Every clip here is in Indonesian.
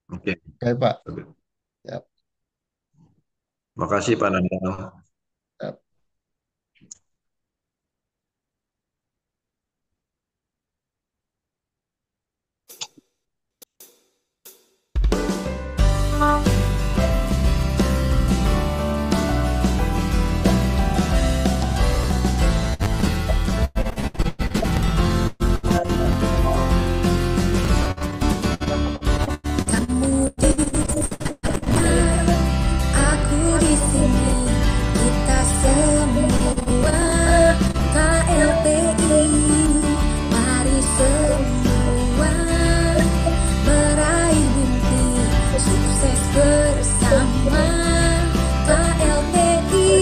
Oke. Oke, Pak. Ya, Makasih Pak Nanda. ya. Kamu di sana, aku di sini, kita semua KLPI. Mari semua meraih mimpi, sukses bersama KLPI.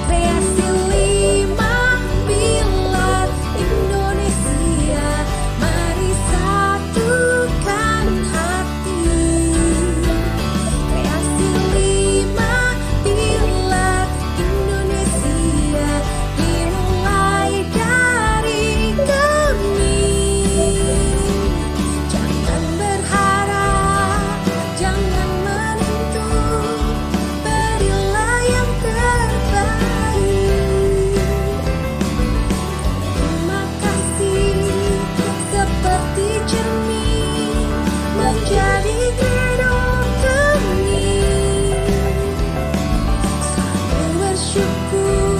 Kreasi lima pilar Indonesia, mari satukan hati. Kreasi lima pilar Indonesia dimulai dari kami. Jangan berharap, jangan menentu, berilah yang terbaik. Terima kasih seperti cermin menjadi credo kami. Selalu bersyukur,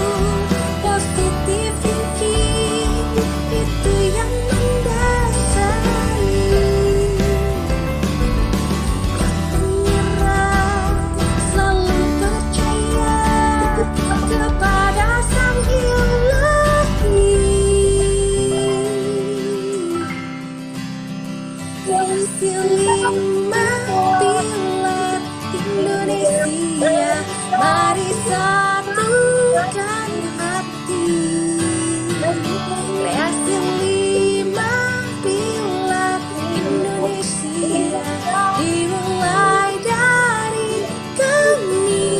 positive thinking, itu yang mendasari. Menyerah, selalu percaya kepada Sang Ilahi. Kreasi lima pilar Indonesia, mari satukan hati. Kreasi lima pilar Indonesia dimulai dari kami.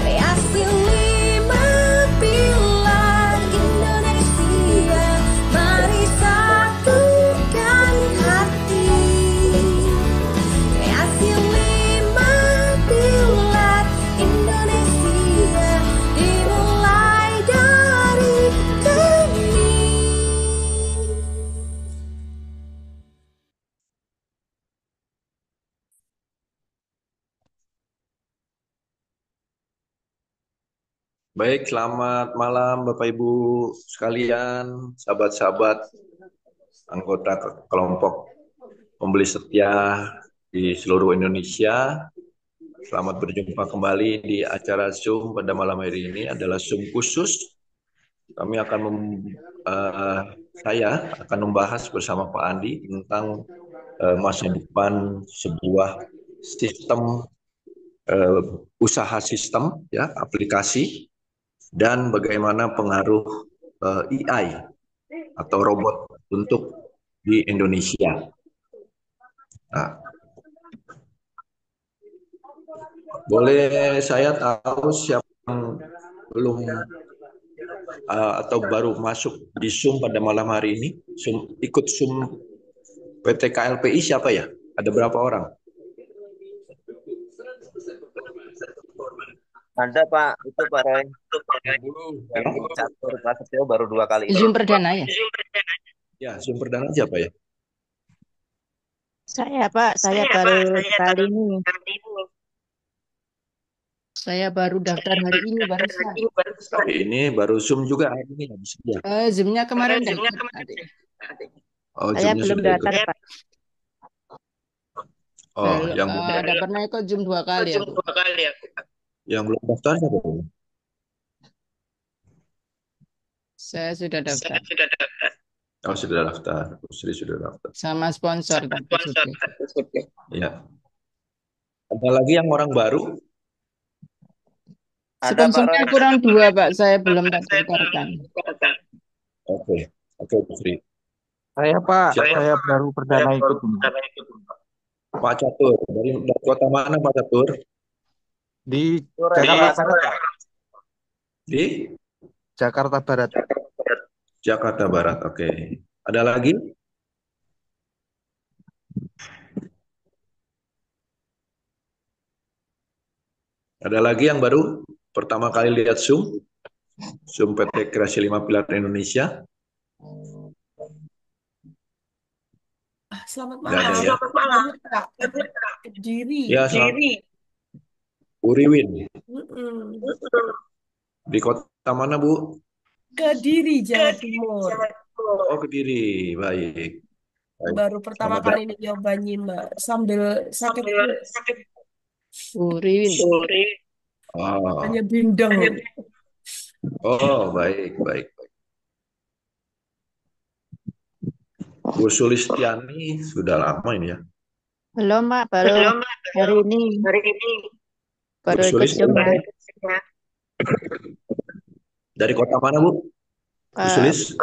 Kreasi lima pilar Indonesia, mari satukan hati. Kreasi lima pilar Indonesia dimulai dari kami. Baik, selamat malam Bapak Ibu sekalian, sahabat-sahabat anggota kelompok pembeli setia di seluruh Indonesia. Selamat berjumpa kembali di acara Zoom pada malam hari ini, adalah Zoom khusus. Kami akan eh, saya akan membahas bersama Pak Andi tentang masa depan sebuah sistem eh, usaha sistem, ya, aplikasi, dan bagaimana pengaruh AI atau robot untuk di Indonesia. Nah, boleh saya tahu siapa yang belum atau baru masuk di Zoom pada malam hari ini? Ikut Zoom PT KLPI siapa ya? Ada berapa orang? Ada Pak, itu Pak Roy. Yang Ya, catur Pak Setio baru 2 kali itu. Zoom perdana ya? ya, Zoom perdana siapa ya? Saya Pak, saya baru sekali ini. Saya baru daftar hari ini barusan. Hari ini baru Zoom juga hari ini habis ya. Zoom-nya kemarin udah ikut adik. Oh, Saya Zoom-nya belum sudah ikut. daftar Pak. Oh, yang Ada pernah ikut Zoom 2 kali aku. yang belum daftar siapa? Saya sudah daftar Oh, sudah daftar. Sri sudah daftar. sama sponsor tapi sudah. Ya. Ada lagi yang orang baru? Ada Pak Sponsornya Roy. kurang 2 Pak, saya belum daftarkan. Oke, oke, Bu Sri. Saya Pak, Siapa? saya baru perdana ikut. Pak Catur. Dari kota mana Pak Catur? Di Sore, Jakarta Pak. Barat. Di Jakarta Barat. Jakarta Barat. Oke. Ada lagi? Ada lagi yang baru pertama kali lihat Zoom? Zoom PT Kreasi 5 Pilar Indonesia? Selamat Nggak ada malam. ya? Kami Kak Kediri. Ya, selamat. Uriwin. Mm-mm. Di kota mana, Bu? Kediri, Jawa Timur. Oh, Kediri. Baik. Baik. Baru pertama Selamat kali ini nyoba nyimak sambil sakit perut. Uriwin. Oh, Hanya bindeng. oh, baik, baik, baik. Bu Sulistiani sudah lama ini ya. Belum, Pak. Baru hari ini. Baru Bu ikut Zoom ya. Dari kota mana, Bu? Bu Eh, Sulis?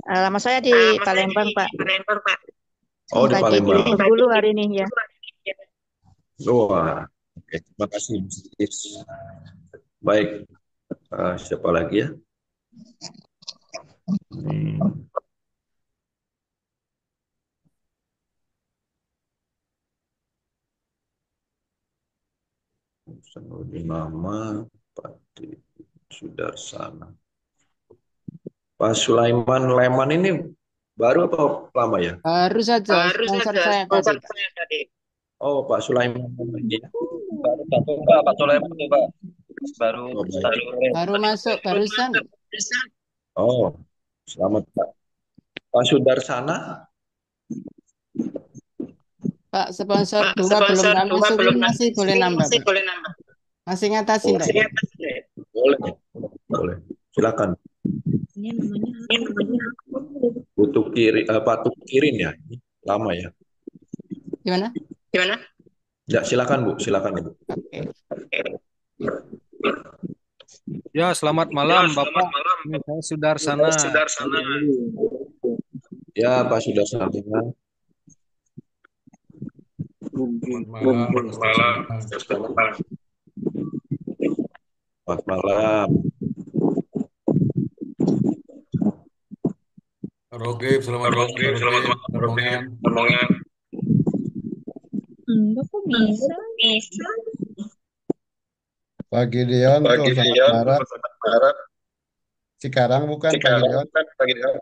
Lama saya di Palembang, Pak. Oh, di Lagi Palembang. di Bengkulu hari ini ya. Wah, oke. Terima kasih, Bu Sulis. Baik. Siapa lagi ya? Sanudin nama Pak Sudarsana. Pak Sulaiman Leman ini baru atau lama ya? Baru saja sponsor saya tadi. Oh, Pak Sulaiman Leman ini. Baru satu Pak Sulaiman tuh Pak. Baru Oh, baik. tadi sore. Baru masuk barusan. Oh, selamat Pak. Pak Sudarsana, Pak sponsor 2 belum kami masukin, masih boleh nambah, Pak. Masih ngatasin, Pak. boleh, boleh. Silakan. Butuh Pak Tukirin ya, ini lama ya. Gimana? Ya, silakan Bu, silakan Ibu. Oke. Ya, selamat malam Bapak. Ini saya Sudarsana. Ya, Pak Sudarsana. Selamat malam. Selamat malam. Rogib, selamat malam. Rombongan. Kok bisa? Pak Gideon tuh sangat barat. Cikarang bukan Pak Gideon?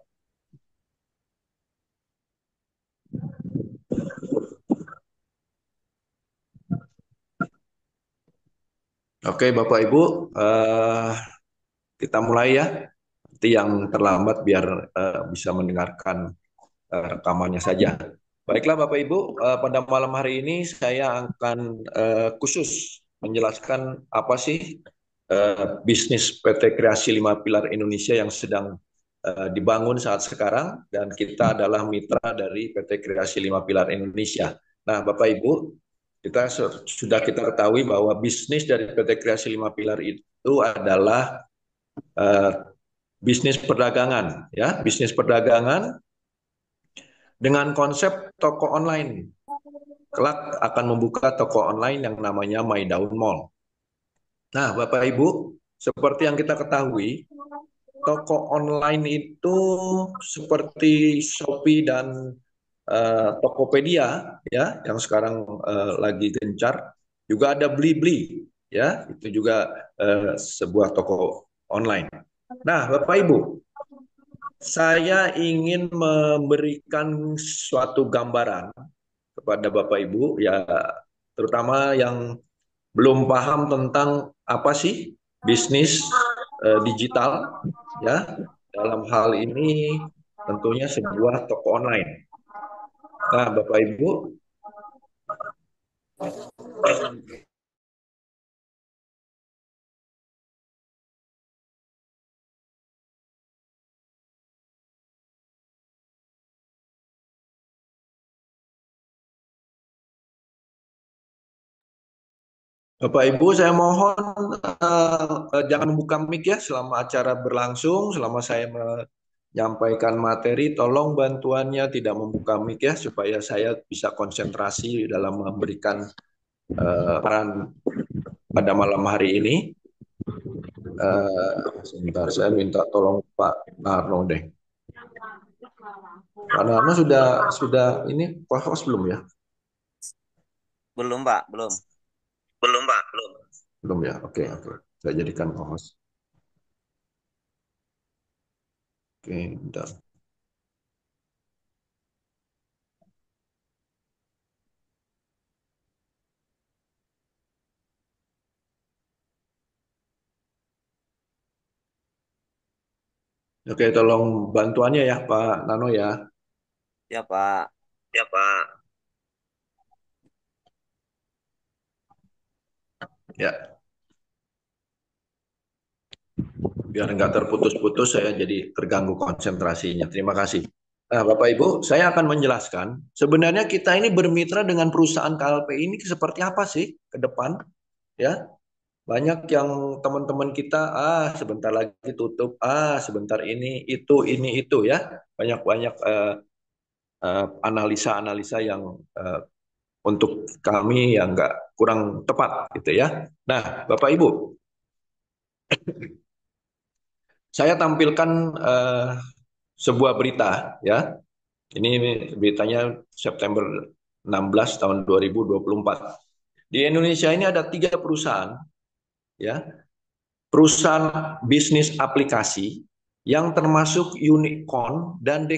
Oke, Bapak Ibu, kita mulai ya. Nanti yang terlambat biar bisa mendengarkan rekamannya saja. Baiklah Bapak Ibu, pada malam hari ini saya akan khusus menjelaskan apa sih bisnis PT Kreasi 5 Pilar Indonesia yang sedang dibangun saat sekarang, dan kita adalah mitra dari PT Kreasi 5 Pilar Indonesia. Nah, Bapak Ibu, sudah kita ketahui bahwa bisnis dari PT Kreasi 5 Pilar itu adalah bisnis perdagangan, ya, bisnis perdagangan dengan konsep toko online. Kelak akan membuka toko online yang namanya My Daun Mall. Nah, Bapak Ibu, seperti yang kita ketahui, toko online itu seperti Shopee dan Tokopedia, ya, yang sekarang lagi gencar. Juga ada Blibli, ya, itu juga sebuah toko online. Nah, Bapak Ibu, saya ingin memberikan suatu gambaran kepada Bapak Ibu, ya, terutama yang belum paham tentang apa sih bisnis digital, ya, dalam hal ini tentunya sebuah toko online. Nah, Bapak Ibu, saya mohon jangan membuka mic ya selama acara berlangsung, selama saya menyampaikan materi, tolong bantuannya tidak membuka mic ya, supaya saya bisa konsentrasi dalam memberikan peran pada malam hari ini. Sebentar, saya minta tolong Pak Narno deh. Pak Narno sudah ini host belum ya? Belum Pak, belum. Belum ya? Oke, oke. Saya jadikan host. Oke, bentar. Oke, tolong bantuannya ya Pak Nano ya. Ya, Pak. Ya Pak. Ya, biar nggak terputus-putus saya jadi terganggu konsentrasinya. Terima kasih. Nah, Bapak Ibu, saya akan menjelaskan sebenarnya kita ini bermitra dengan perusahaan KLP ini seperti apa sih ke depan, ya. Banyak yang teman-teman kita sebentar lagi tutup, sebentar ini itu ya. Banyak-banyak analisa-analisa yang untuk kami yang nggak kurang tepat gitu ya. Nah, Bapak Ibu, saya tampilkan sebuah berita ya. Ini beritanya September 16 tahun 2024. Di Indonesia ini ada 3 perusahaan ya. Perusahaan bisnis aplikasi yang termasuk Unicorn dan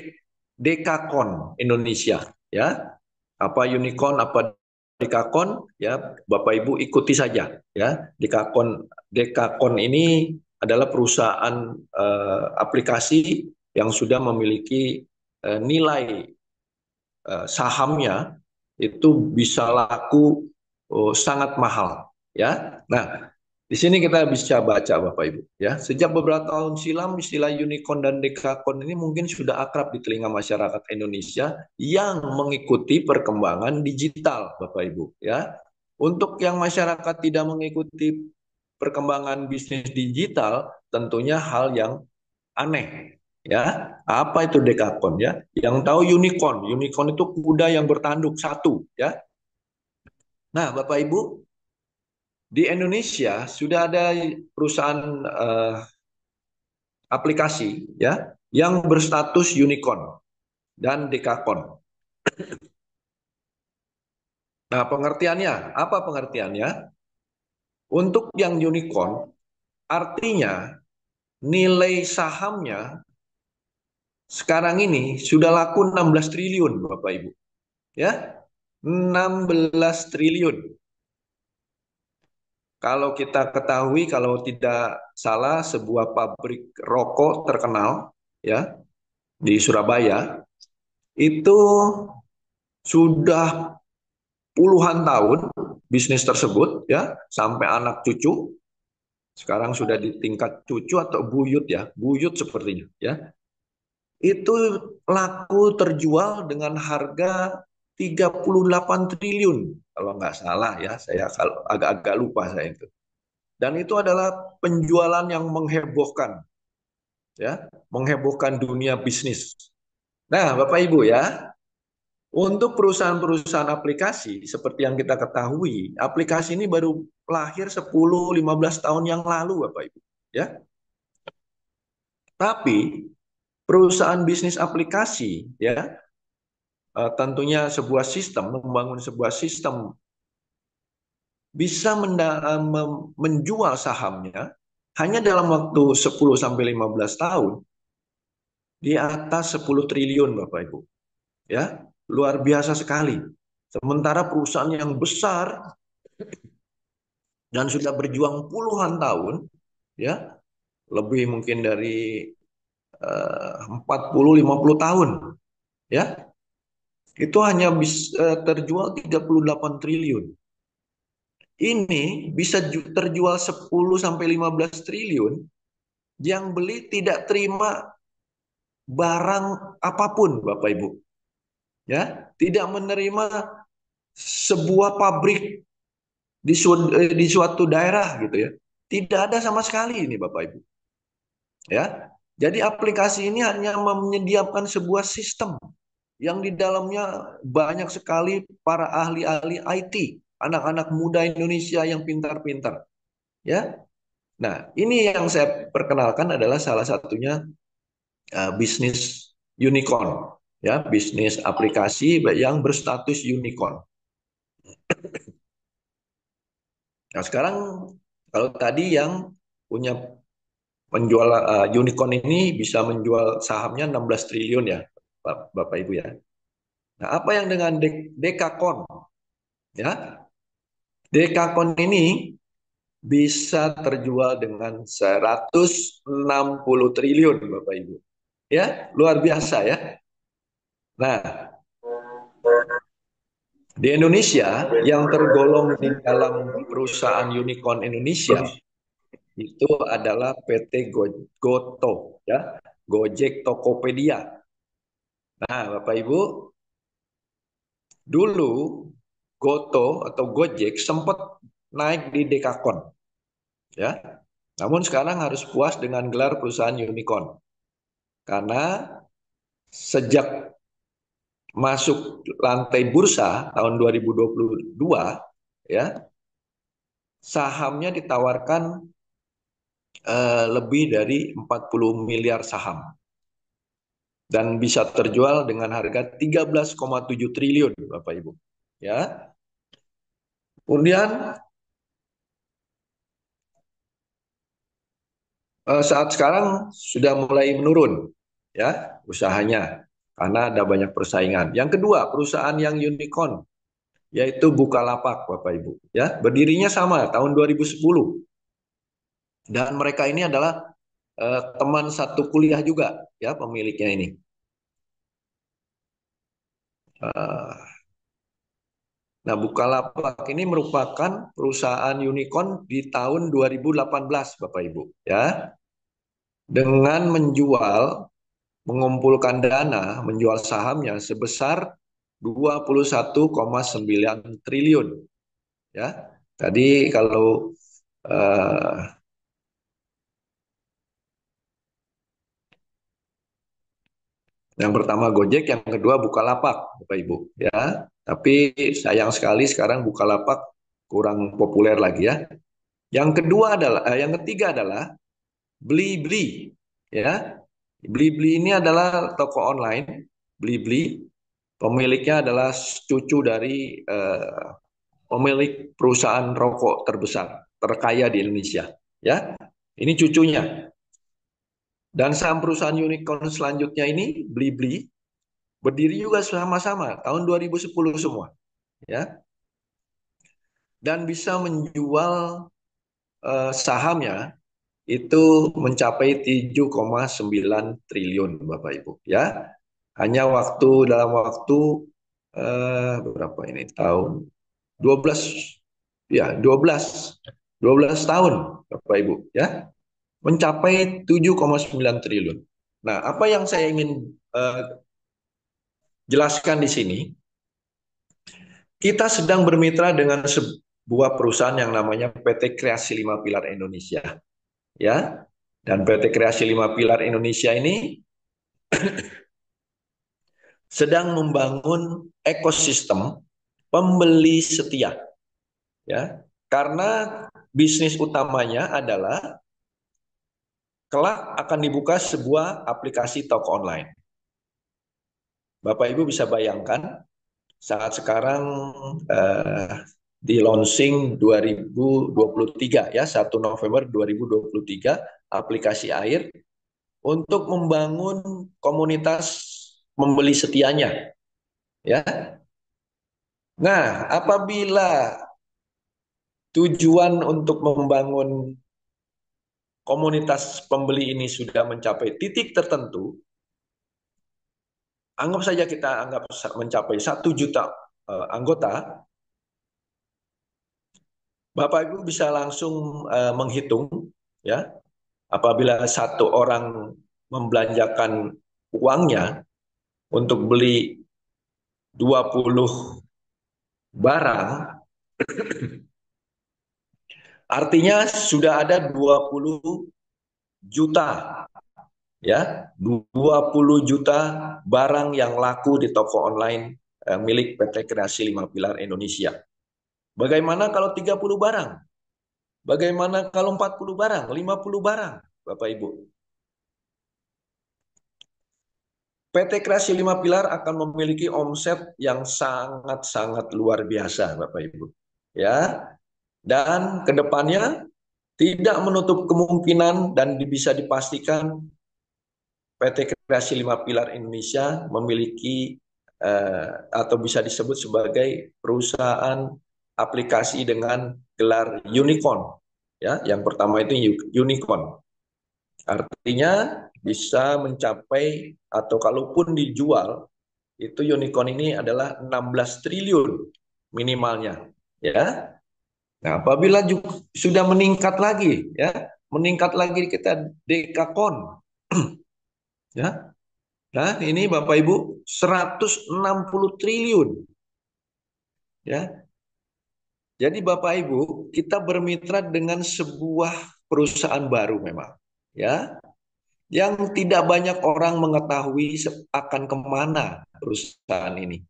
Dekakon Indonesia ya. Apa Unicorn, apa Dekakon ya, Bapak Ibu ikuti saja ya. Dekakon ini adalah perusahaan aplikasi yang sudah memiliki nilai sahamnya itu bisa laku sangat mahal ya. Nah, di sini kita bisa baca Bapak Ibu ya. Sejak beberapa tahun silam istilah unicorn dan dekakon ini mungkin sudah akrab di telinga masyarakat Indonesia yang mengikuti perkembangan digital Bapak Ibu ya. Untuk yang masyarakat tidak mengikuti perkembangan bisnis digital tentunya hal yang aneh ya. Apa itu dekakon ya? Yang tahu unicorn. Unicorn itu kuda yang bertanduk satu ya. Nah, Bapak Ibu, di Indonesia sudah ada perusahaan aplikasi ya yang berstatus unicorn dan dekakon. Nah, pengertiannya apa pengertiannya? Untuk yang unicorn artinya nilai sahamnya sekarang ini sudah laku 16 triliun Bapak Ibu. Ya. 16 triliun. Kalau kita ketahui, kalau tidak salah, sebuah pabrik rokok terkenal ya di Surabaya itu sudah puluhan tahun bisnis tersebut ya sampai anak cucu. Sekarang sudah di tingkat cucu atau buyut ya, buyut sepertinya ya. Itu laku terjual dengan harga 38 triliun kalau nggak salah ya, saya kalau agak-agak lupa saya itu. Dan itu adalah penjualan yang menghebohkan ya, menghebohkan dunia bisnis. Nah, Bapak Ibu ya, untuk perusahaan-perusahaan aplikasi seperti yang kita ketahui, aplikasi ini baru lahir 10-15 tahun yang lalu Bapak Ibu ya. Tapi perusahaan bisnis aplikasi ya tentunya sebuah sistem, membangun sebuah sistem bisa menjual sahamnya hanya dalam waktu 10-15 tahun di atas 10 triliun Bapak Ibu. Ya, luar biasa sekali. Sementara perusahaan yang besar dan sudah berjuang puluhan tahun ya, lebih mungkin dari 40-50 tahun ya, itu hanya bisa terjual 38 triliun. Ini bisa terjual 10-15 triliun, yang beli tidak terima barang apapun Bapak Ibu. Ya, tidak menerima sebuah pabrik di suatu daerah gitu ya. Tidak ada sama sekali ini Bapak Ibu. Ya. Jadi aplikasi ini hanya menyediakan sebuah sistem yang di dalamnya banyak sekali para ahli-ahli IT, anak-anak muda Indonesia yang pintar-pintar. Ya. Nah, ini yang saya perkenalkan adalah salah satunya bisnis unicorn, ya, bisnis aplikasi yang berstatus unicorn. Nah, sekarang Kalau tadi yang punya penjual unicorn ini bisa menjual sahamnya 16 triliun ya, Bapak Ibu ya. Nah, apa yang dengan Dekakon? Ya, Dekakon ini bisa terjual dengan 160 triliun, Bapak Ibu. Ya, luar biasa ya. Nah, di Indonesia yang tergolong di dalam perusahaan unicorn Indonesia itu adalah PT Goto, ya, Gojek Tokopedia. Nah, Bapak Ibu, dulu Goto atau Gojek sempat naik di Dekakon, ya. Namun sekarang harus puas dengan gelar perusahaan unicorn. Karena sejak masuk lantai bursa tahun 2022, ya, sahamnya ditawarkan lebih dari 40 miliar saham. Dan bisa terjual dengan harga 13,7 triliun, Bapak Ibu. Ya. Kemudian saat sekarang sudah mulai menurun ya usahanya karena ada banyak persaingan. Yang kedua, perusahaan yang unicorn yaitu Bukalapak, Bapak Ibu. Ya, berdirinya sama tahun 2010. Dan mereka ini adalah teman satu kuliah juga ya pemiliknya ini. Nah, Bukalapak ini merupakan perusahaan unicorn di tahun 2018, Bapak Ibu, ya. Dengan mengumpulkan dana, menjual sahamnya sebesar 21,9 triliun. Ya. Tadi kalau yang pertama Gojek, yang kedua Bukalapak, Bapak Ibu, ya. Tapi sayang sekali sekarang Bukalapak kurang populer lagi ya. Yang ketiga adalah Blibli, ya. Blibli ini adalah toko online. Blibli, pemiliknya adalah cucu dari pemilik perusahaan rokok terbesar, terkaya di Indonesia, ya. Ini cucunya. Dan saham perusahaan unicorn selanjutnya ini Blibli berdiri juga sama-sama tahun 2010 semua, ya. Dan bisa menjual sahamnya itu mencapai 7,9 triliun, Bapak Ibu, ya. Hanya dalam waktu berapa ini tahun 12 ya 12 tahun, Bapak Ibu, ya. Mencapai 7,9 triliun. Nah, apa yang saya ingin jelaskan di sini, kita sedang bermitra dengan sebuah perusahaan yang namanya PT Kreasi 5 Pilar Indonesia. Ya. Dan PT Kreasi 5 Pilar Indonesia ini sedang membangun ekosistem pembeli setia. Ya. Karena bisnis utamanya adalah kelak akan dibuka sebuah aplikasi toko online. Bapak Ibu bisa bayangkan saat sekarang di launching 2023 ya 1 November 2023 aplikasi AIR untuk membangun komunitas membeli setianya ya. Nah, apabila tujuan untuk membangun komunitas pembeli ini sudah mencapai titik tertentu, anggap saja kita mencapai 1 juta anggota, Bapak Ibu bisa langsung menghitung ya. Apabila satu orang membelanjakan uangnya untuk beli 20 barang, artinya sudah ada 20 juta ya, 20 juta barang yang laku di toko online milik PT Kreasi 5 Pilar Indonesia. Bagaimana kalau 30 barang? Bagaimana kalau 40 barang, 50 barang, Bapak Ibu? PT Kreasi 5 Pilar akan memiliki omset yang sangat-sangat luar biasa, Bapak Ibu. Ya. Dan kedepannya Tidak menutup kemungkinan dan bisa dipastikan PT Kreasi Lima Pilar Indonesia memiliki atau bisa disebut sebagai perusahaan aplikasi dengan gelar unicorn. Ya, yang pertama itu unicorn. Artinya bisa mencapai atau kalaupun dijual itu unicorn ini adalah 16 triliun minimalnya, ya. Nah, apabila sudah meningkat lagi, ya, meningkat lagi kita dekakon, ya. Nah, ini Bapak Ibu 160 triliun, ya. Jadi Bapak Ibu, kita bermitra dengan sebuah perusahaan baru memang, ya, yang tidak banyak orang mengetahui akan kemana perusahaan ini.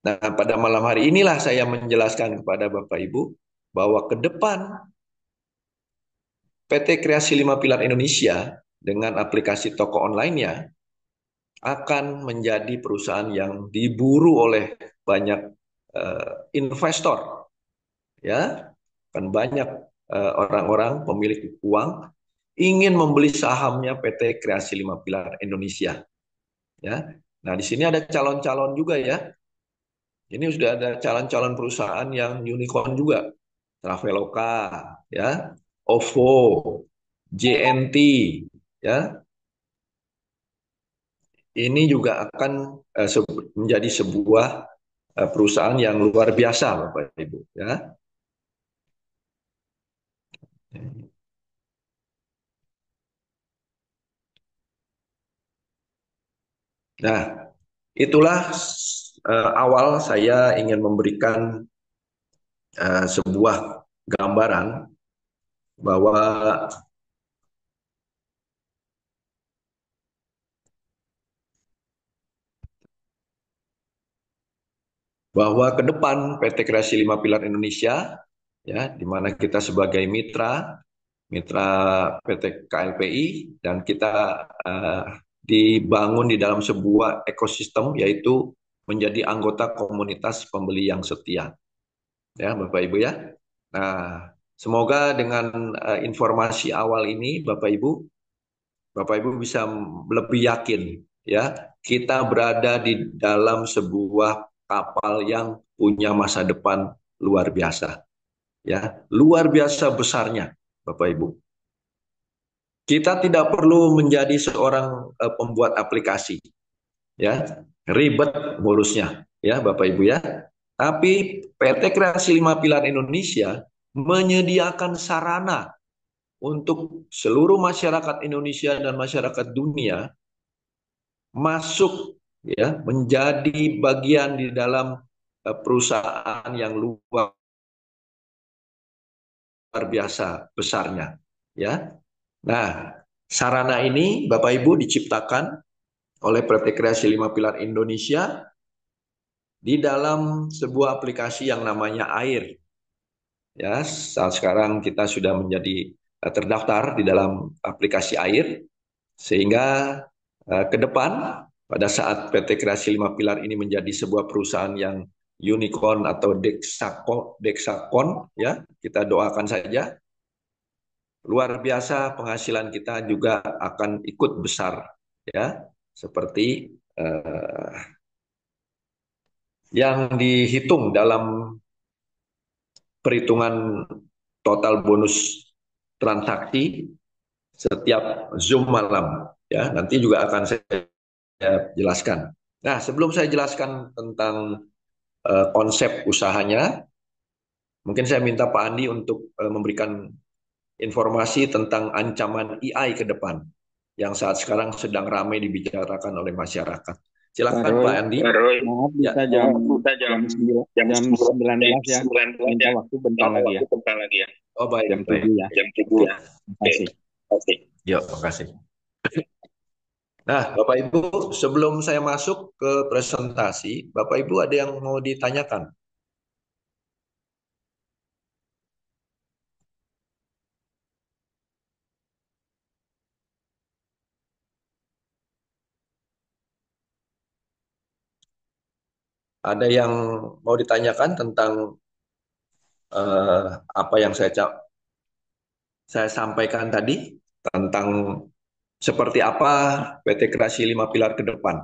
Nah, pada malam hari inilah saya menjelaskan kepada Bapak Ibu bahwa ke depan PT Kreasi Lima Pilar Indonesia dengan aplikasi toko online-nya akan menjadi perusahaan yang diburu oleh banyak investor, ya, kan banyak orang-orang pemilik uang ingin membeli sahamnya PT Kreasi Lima Pilar Indonesia, ya. Nah, di sini ada calon-calon juga, ya. Ini sudah ada calon-calon perusahaan yang unicorn juga. Traveloka, ya, OVO, JNT, ya. Ini juga akan menjadi sebuah perusahaan yang luar biasa, Bapak Ibu, ya. Nah, itulah awal saya ingin memberikan sebuah gambaran bahwa ke depan PT Kreasi Lima Pilar Indonesia, ya, di mana kita sebagai mitra PT KLPI, dan kita dibangun di dalam sebuah ekosistem, yaitu menjadi anggota komunitas pembeli yang setia, ya Bapak Ibu, ya. Nah, semoga dengan informasi awal ini Bapak Ibu bisa lebih yakin, ya, kita berada di dalam sebuah kapal yang punya masa depan luar biasa, ya, luar biasa besarnya, Bapak Ibu. Kita tidak perlu menjadi seorang pembuat aplikasi, ya, ribet ngurusnya, ya Bapak Ibu, ya. Tapi PT Kreasi Lima Pilar Indonesia menyediakan sarana untuk seluruh masyarakat Indonesia dan masyarakat dunia masuk, ya, menjadi bagian di dalam perusahaan yang luar biasa besarnya, ya. Nah, sarana ini Bapak Ibu diciptakan oleh PT Kreasi Lima Pilar Indonesia di dalam sebuah aplikasi yang namanya AIR. Ya, saat sekarang kita sudah menjadi terdaftar di dalam aplikasi AIR, sehingga ke depan pada saat PT Kreasi Lima Pilar ini menjadi sebuah perusahaan yang unicorn atau deksakon, ya, kita doakan saja. Luar biasa penghasilan kita juga akan ikut besar, ya, seperti yang dihitung dalam perhitungan total bonus transaksi setiap Zoom malam, ya. Nanti juga akan saya jelaskan. Nah, sebelum saya jelaskan tentang konsep usahanya, mungkin saya minta Pak Andi untuk memberikan informasi tentang ancaman AI ke depan yang saat sekarang sedang ramai dibicarakan oleh masyarakat. Silakan Pak Andi. Maaf, bisa jam 19 ya. Minta waktu bentar lagi ya. Oh, baik. Jam 7 ya. Jam 7 ya. Terima kasih. Yuk, makasih. Nah, Bapak Ibu, sebelum saya masuk ke presentasi, Bapak Ibu ada yang mau ditanyakan? Ada yang mau ditanyakan tentang apa yang saya saya sampaikan tadi tentang seperti apa PT Kreasi 5 Pilar ke depan.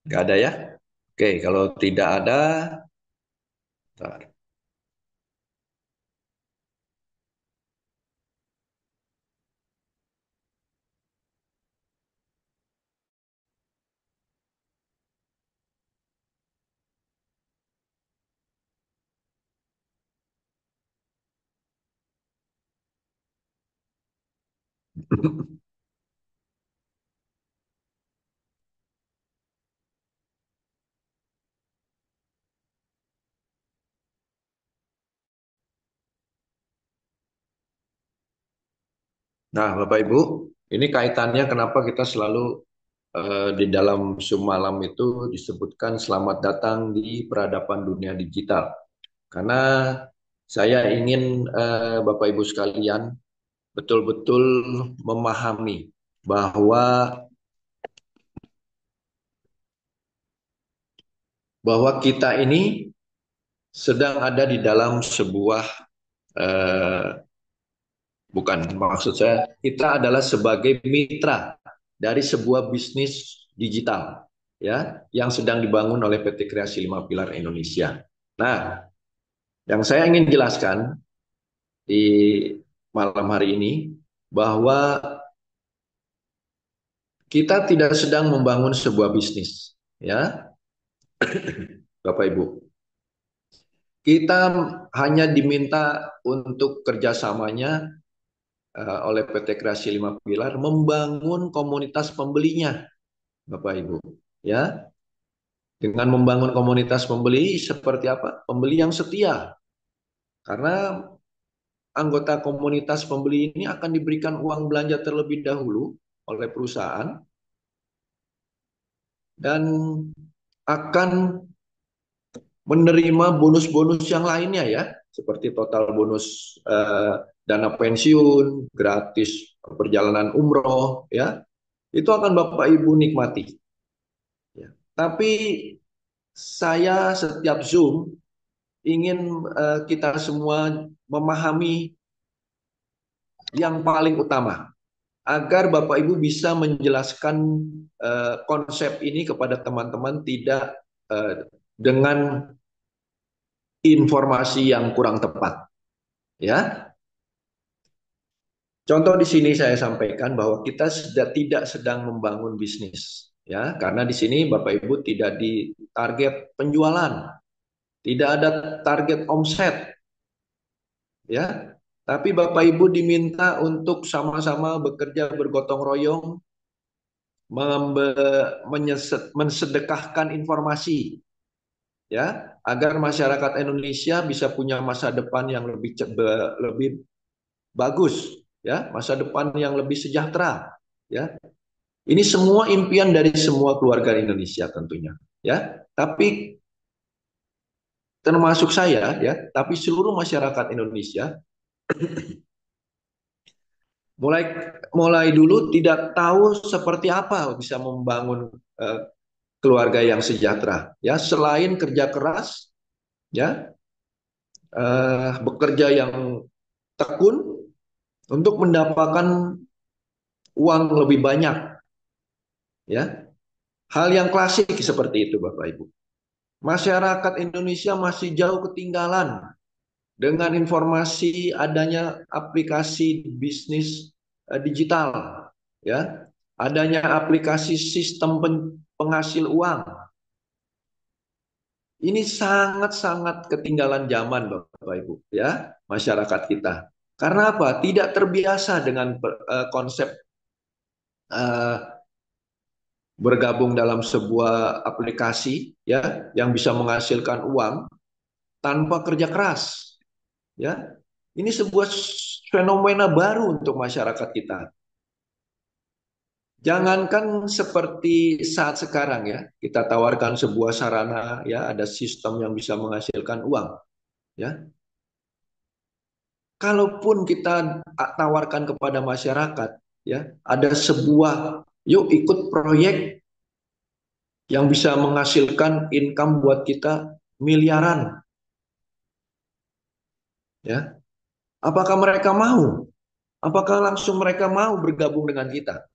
Nggak ada ya? Oke, kalau tidak ada, bentar. Nah, Bapak Ibu, ini kaitannya kenapa kita selalu di dalam Zoom malam itu disebutkan selamat datang di peradaban dunia digital. Karena saya ingin Bapak Ibu sekalian betul-betul memahami bahwa kita ini sedang ada di dalam sebuah bukan, maksud saya kita adalah sebagai mitra dari sebuah bisnis digital ya yang sedang dibangun oleh PT Kreasi 5 Pilar Indonesia. Nah, yang saya ingin jelaskan di malam hari ini bahwa kita tidak sedang membangun sebuah bisnis ya Bapak Ibu. Kita hanya diminta untuk kerjasamanya oleh PT Kreasi 5 Pilar membangun komunitas pembelinya, Bapak Ibu. Ya, dengan membangun komunitas pembeli seperti apa? Pembeli yang setia. Karena anggota komunitas pembeli ini akan diberikan uang belanja terlebih dahulu oleh perusahaan dan akan menerima bonus-bonus yang lainnya ya, seperti total bonus dana pensiun, gratis perjalanan umroh ya. Itu akan Bapak Ibu nikmati. Ya. Tapi saya setiap Zoom ingin kita semua memahami yang paling utama agar Bapak Ibu bisa menjelaskan konsep ini kepada teman-teman tidak dengan informasi yang kurang tepat. Ya. Contoh di sini saya sampaikan bahwa kita tidak sedang membangun bisnis, ya, karena di sini Bapak Ibu tidak di target penjualan, tidak ada target omset, ya, tapi Bapak Ibu diminta untuk sama-sama bekerja bergotong royong, mensedekahkan informasi, ya, agar masyarakat Indonesia bisa punya masa depan yang lebih bagus. Ya, masa depan yang lebih sejahtera, ya. Ini semua impian dari semua keluarga Indonesia tentunya, ya. Tapi termasuk saya, ya, tapi seluruh masyarakat Indonesia mulai dulu tidak tahu seperti apa bisa membangun keluarga yang sejahtera, ya. Selain kerja keras, ya, bekerja yang tekun untuk mendapatkan uang lebih banyak. Ya, hal yang klasik seperti itu Bapak Ibu. Masyarakat Indonesia masih jauh ketinggalan dengan informasi adanya aplikasi bisnis digital, ya, adanya aplikasi sistem penghasil uang. Ini sangat-sangat ketinggalan zaman Bapak Ibu, ya, masyarakat kita. Karena apa? Tidak terbiasa dengan konsep bergabung dalam sebuah aplikasi ya yang bisa menghasilkan uang tanpa kerja keras. Ya. Ini sebuah fenomena baru untuk masyarakat kita. Jangankan seperti saat sekarang ya, kita tawarkan sebuah sarana ya, ada sistem yang bisa menghasilkan uang. Ya. Kalaupun kita tawarkan kepada masyarakat, ya, ada sebuah Yuk ikut proyek yang bisa menghasilkan income buat kita miliaran. Ya, apakah mereka mau? Apakah langsung mereka mau bergabung dengan kita?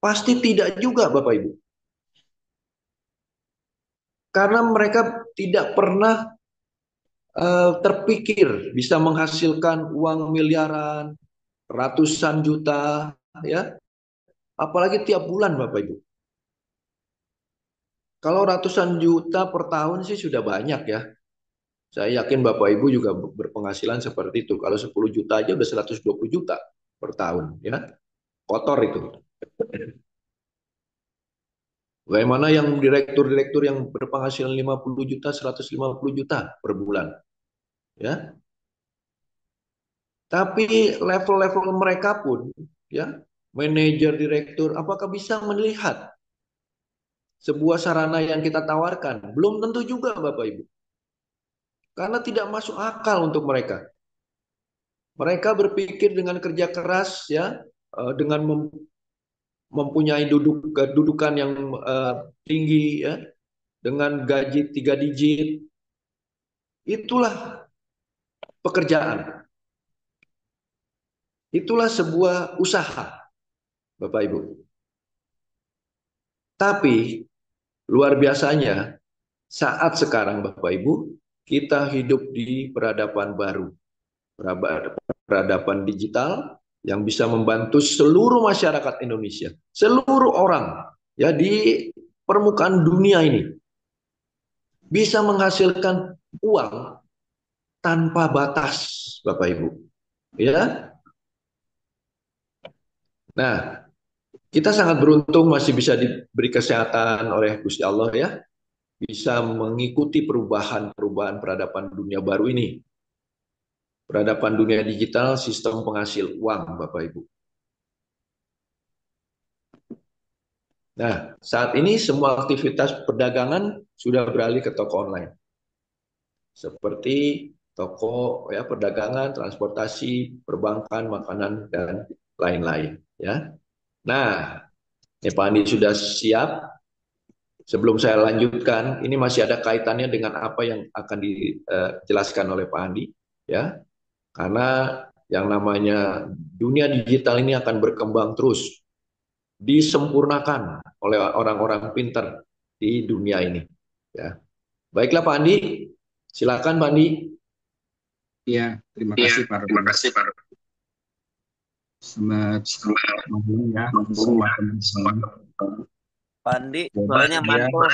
Pasti tidak juga, Bapak Ibu. Karena mereka tidak pernah terpikir bisa menghasilkan uang miliaran, ratusan juta, ya. Apalagi tiap bulan, Bapak Ibu. Kalau ratusan juta per tahun sih sudah banyak ya. Saya yakin Bapak Ibu juga berpenghasilan seperti itu. Kalau 10 juta aja udah 120 juta per tahun, ya. Kotor itu. Bagaimana yang direktur-direktur yang berpenghasilan 50 juta, 150 juta per bulan, ya. Tapi level-level mereka pun, ya, manajer, direktur, apakah bisa melihat sebuah sarana yang kita tawarkan? Belum tentu juga, Bapak Ibu. Karena tidak masuk akal untuk mereka. Mereka berpikir dengan kerja keras, ya, dengan mempunyai kedudukan yang tinggi, ya, dengan gaji 3 digit. Itulah pekerjaan. Itulah sebuah usaha, Bapak Ibu. Tapi luar biasanya saat sekarang, Bapak Ibu, kita hidup di peradaban baru. Peradaban digital yang bisa membantu seluruh masyarakat Indonesia, seluruh orang, ya, di permukaan dunia ini bisa menghasilkan uang tanpa batas, Bapak Ibu. Ya. Nah, kita sangat beruntung masih bisa diberi kesehatan oleh Gusti Allah, ya. Bisa mengikuti perubahan-perubahan peradaban dunia baru ini. Peradaban dunia digital, sistem penghasil uang, Bapak Ibu. Nah, saat ini semua aktivitas perdagangan sudah beralih ke toko online. Seperti toko, ya, perdagangan, transportasi, perbankan, makanan, dan lain-lain, ya. Nah, ini Pak Andi sudah siap. Sebelum saya lanjutkan, ini masih ada kaitannya dengan apa yang akan dijelaskan oleh Pak Andi, ya. Karena yang namanya dunia digital ini akan berkembang terus, disempurnakan oleh orang-orang pintar di dunia ini, ya. Baiklah Pak Andi, silakan Pak Andi. Iya, terima kasih Pak. Terima kasih Pak. Selamat malam ya, semua teman-teman. Pandi, suaranya mantul.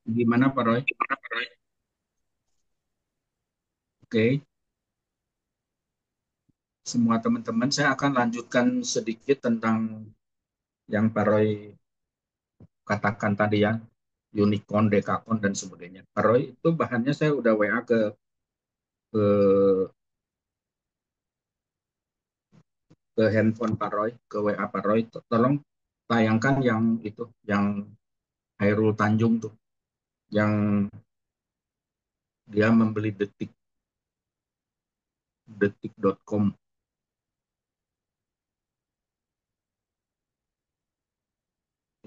Gimana Pak Roy? Oke. Semua teman-teman, saya akan lanjutkan sedikit tentang yang Pak Roy katakan tadi ya, unicorn, dekakon, dan sebagainya. Pak Roy, itu bahannya saya udah WA ke handphone Pak Roy, ke WA Pak Roy. Tolong tayangkan yang itu, yang Hairul Tanjung tuh, yang dia membeli detik.com.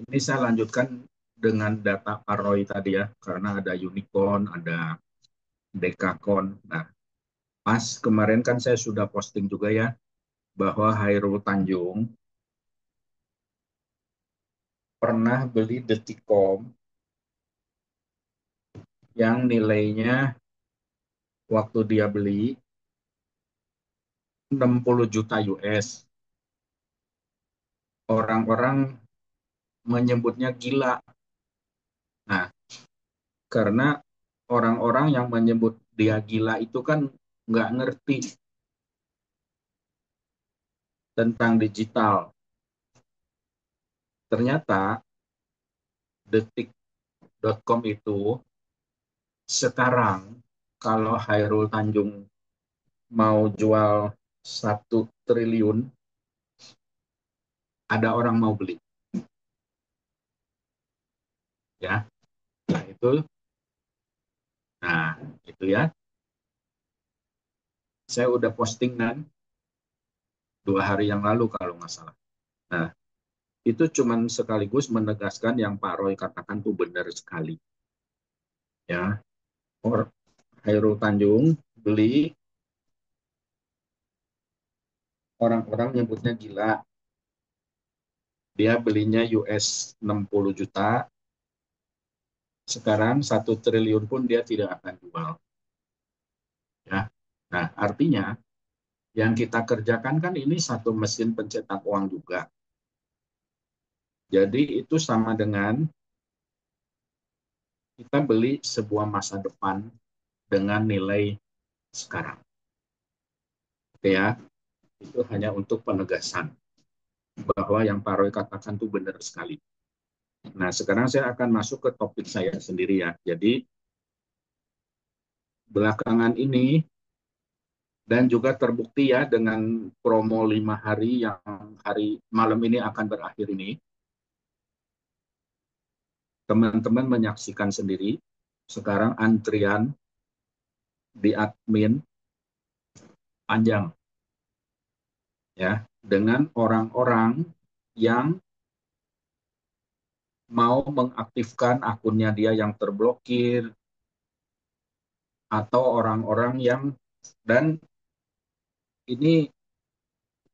Ini saya lanjutkan dengan data Pak Roy tadi ya, karena ada unicorn, ada dekakon. Nah, pas kemarin kan saya sudah posting juga ya, bahwa Hairul Tanjung pernah beli detik.com yang nilainya waktu dia beli 60 juta US. Orang-orang menyebutnya gila. Nah, karena orang-orang yang menyebut dia gila itu kan nggak ngerti tentang digital. Ternyata detik.com itu sekarang kalau Hairul Tanjung mau jual 1 triliun, ada orang mau beli. Ya, nah itu ya. Saya udah posting kan 2 hari yang lalu kalau nggak salah. Nah, itu cuman sekaligus menegaskan yang Pak Roy katakan tuh benar sekali. Ya, Khairul Tanjung beli, orang-orang nyebutnya gila. Dia belinya US 60 juta, sekarang 1 triliun pun dia tidak akan jual. Ya. Nah, artinya yang kita kerjakan kan ini satu mesin pencetak uang juga. Jadi itu sama dengan kita beli sebuah masa depan dengan nilai sekarang. Oke ya, itu hanya untuk penegasan bahwa yang Pak Roy katakan itu benar sekali. Nah, sekarang saya akan masuk ke topik saya sendiri ya. Jadi belakangan ini dan juga terbukti ya dengan promo 5 hari yang hari malam ini akan berakhir ini. Teman-teman menyaksikan sendiri, sekarang antrian di admin panjang. Ya, dengan orang-orang yang mau mengaktifkan akunnya dia yang terblokir, atau orang-orang yang, dan ini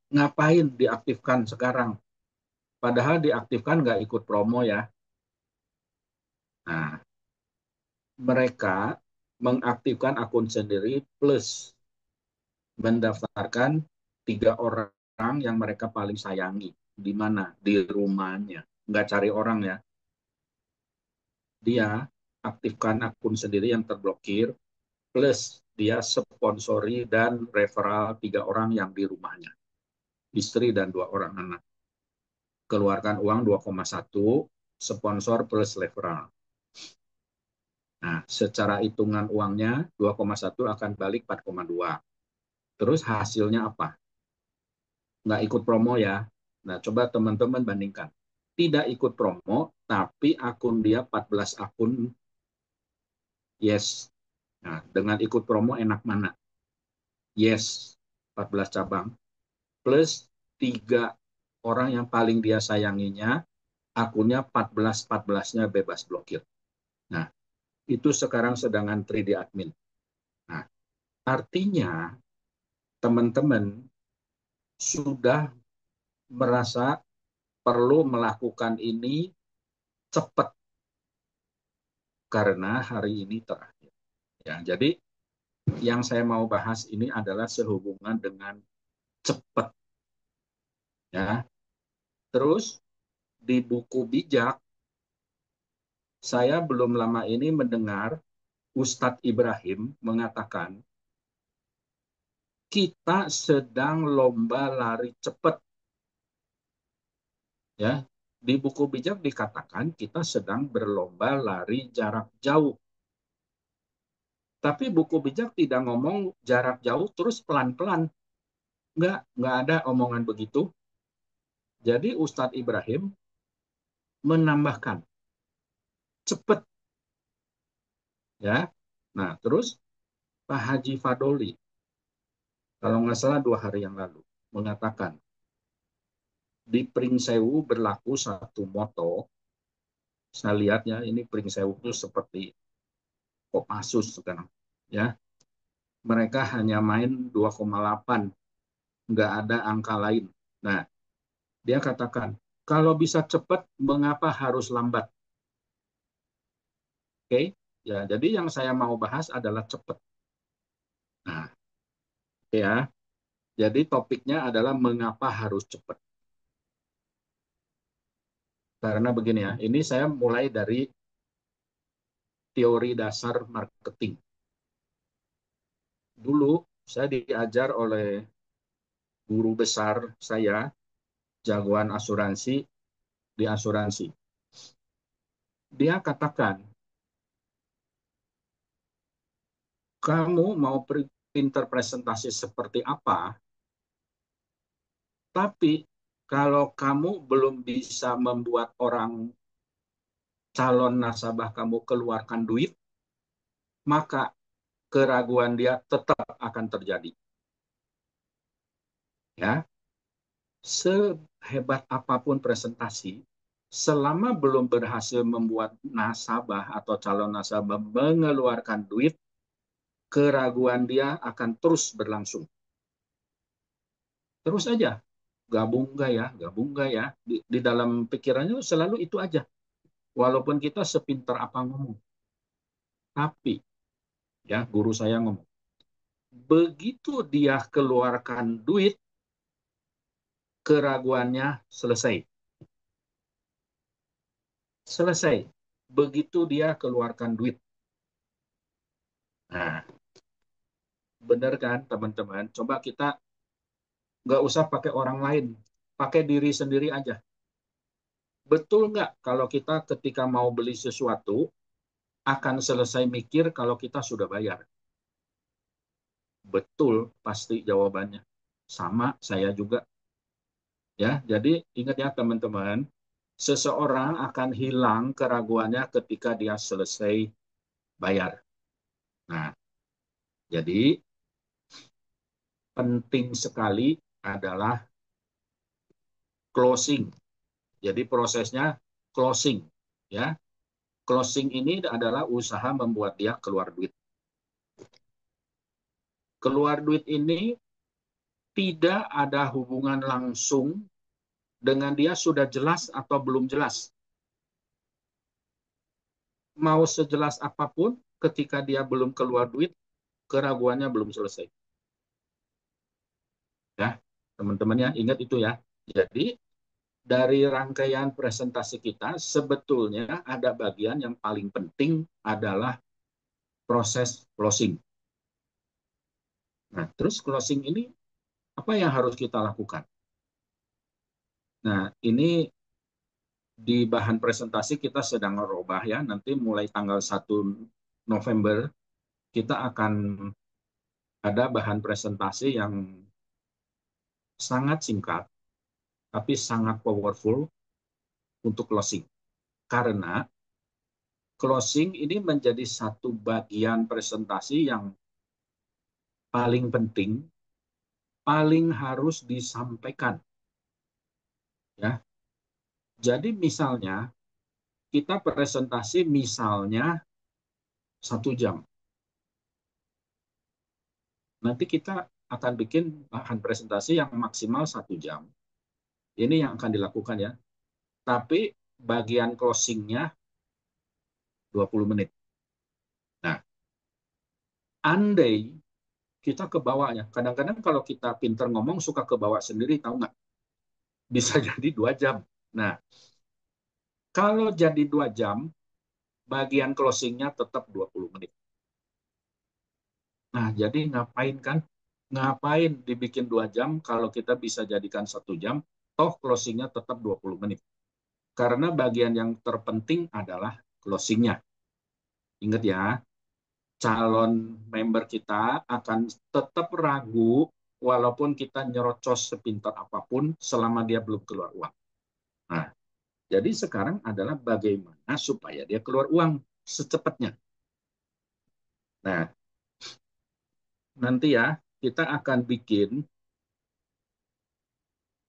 ngapain diaktifkan sekarang? Padahal diaktifkan nggak ikut promo ya. Nah, mereka mengaktifkan akun sendiri plus mendaftarkan 3 orang yang mereka paling sayangi. Di mana? Di rumahnya. Nggak cari orang ya. Dia aktifkan akun sendiri yang terblokir, plus dia sponsori dan referral 3 orang yang di rumahnya. Istri dan 2 orang anak. Keluarkan uang 2,1, sponsor plus referral. Nah, secara hitungan uangnya 2,1 akan balik 4,2. Terus hasilnya apa? Nggak ikut promo ya. Nah, coba teman-teman bandingkan. Tidak ikut promo, tapi akun dia 14 akun yes. Nah, dengan ikut promo enak mana? Yes, 14 cabang. Plus 3 orang yang paling dia sayanginya, akunnya 14-14-nya bebas blokir. Nah, itu sekarang sedang antri di admin. Nah, artinya teman-teman sudah merasa perlu melakukan ini cepat karena hari ini terakhir. Ya, jadi yang saya mau bahas ini adalah sehubungan dengan cepat. Ya. Terus di buku bijak saya belum lama ini mendengar Ustadz Ibrahim mengatakan kita sedang lomba lari cepat. Ya, di buku bijak dikatakan kita sedang berlomba lari jarak jauh. Tapi buku bijak tidak ngomong jarak jauh terus pelan-pelan. Nggak ada omongan begitu. Jadi Ustadz Ibrahim menambahkan cepat. Ya. Nah, terus Pak Haji Fadoli, kalau nggak salah 2 hari yang lalu, mengatakan di Pringsewu berlaku satu moto. Saya lihat ya, ini Pringsewu itu seperti Kopassus sekarang. Ya. Mereka hanya main 2,8, nggak ada angka lain. Nah, dia katakan, kalau bisa cepat, mengapa harus lambat? Oke, ya. Jadi yang saya mau bahas adalah cepat. Nah, ya. Jadi topiknya adalah mengapa harus cepat. Karena begini ya, ini saya mulai dari teori dasar marketing. Dulu saya diajar oleh guru besar saya, jagoan asuransi di asuransi. Dia katakan, kamu mau pinter presentasi seperti apa, tapi kalau kamu belum bisa membuat orang calon nasabah kamu keluarkan duit, maka keraguan dia tetap akan terjadi. Ya, sehebat apapun presentasi, selama belum berhasil membuat nasabah atau calon nasabah mengeluarkan duit, keraguan dia akan terus berlangsung. Terus aja, gabung nggak ya, gabung nggak ya. Di dalam pikirannya selalu itu aja. Walaupun kita sepintar apa ngomong. Tapi, ya guru saya ngomong, begitu dia keluarkan duit, keraguannya selesai. Selesai. Begitu dia keluarkan duit. Nah, benar kan teman-teman? Coba kita nggak usah pakai orang lain. Pakai diri sendiri aja. Betul nggak kalau kita ketika mau beli sesuatu, akan selesai mikir kalau kita sudah bayar? Betul, pasti jawabannya. Sama, saya juga. Ya, jadi ingat ya teman-teman, seseorang akan hilang keraguannya ketika dia selesai bayar. Nah, jadi penting sekali adalah closing. Jadi prosesnya closing, ya. Closing ini adalah usaha membuat dia keluar duit. Keluar duit ini tidak ada hubungan langsung dengan dia sudah jelas atau belum jelas. Mau sejelas apapun, ketika dia belum keluar duit, keraguannya belum selesai. Ya, teman-temannya ingat itu ya. Jadi, dari rangkaian presentasi kita, sebetulnya ada bagian yang paling penting adalah proses closing. Nah, terus closing ini apa yang harus kita lakukan? Nah, ini di bahan presentasi kita sedang merubah ya. Nanti mulai tanggal 1 November kita akan ada bahan presentasi yang sangat singkat tapi sangat powerful untuk closing. Karena closing ini menjadi satu bagian presentasi yang paling penting, paling harus disampaikan. Ya. Jadi misalnya kita presentasi misalnya 1 jam. Nanti kita akan bikin bahan presentasi yang maksimal 1 jam. Ini yang akan dilakukan ya. Tapi bagian closingnya 20 menit. Nah, andai kita ke bawahnya. Kadang-kadang kalau kita pinter ngomong suka ke bawah sendiri, tahu nggak? Bisa jadi 2 jam. Nah, kalau jadi 2 jam, bagian closingnya tetap 20 menit. Nah, jadi ngapain kan? Ngapain dibikin 2 jam kalau kita bisa jadikan 1 jam, toh closingnya tetap 20 menit. Karena bagian yang terpenting adalah closingnya. Ingat ya, calon member kita akan tetap ragu walaupun kita nyerocos sepintar apapun selama dia belum keluar uang. Nah, jadi sekarang adalah bagaimana supaya dia keluar uang secepatnya. Nah, nanti ya kita akan bikin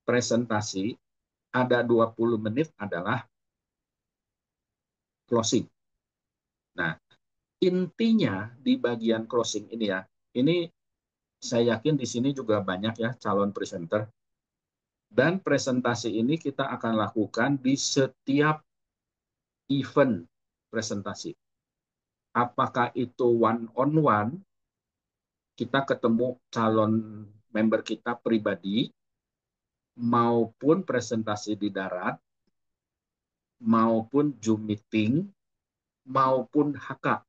presentasi, ada 20 menit adalah closing. Nah, intinya di bagian closing ini ya, ini saya yakin di sini juga banyak ya calon presenter. Dan presentasi ini kita akan lakukan di setiap event presentasi. Apakah itu one-on-one, kita ketemu calon member kita pribadi, maupun presentasi di darat, maupun Zoom meeting, maupun HK.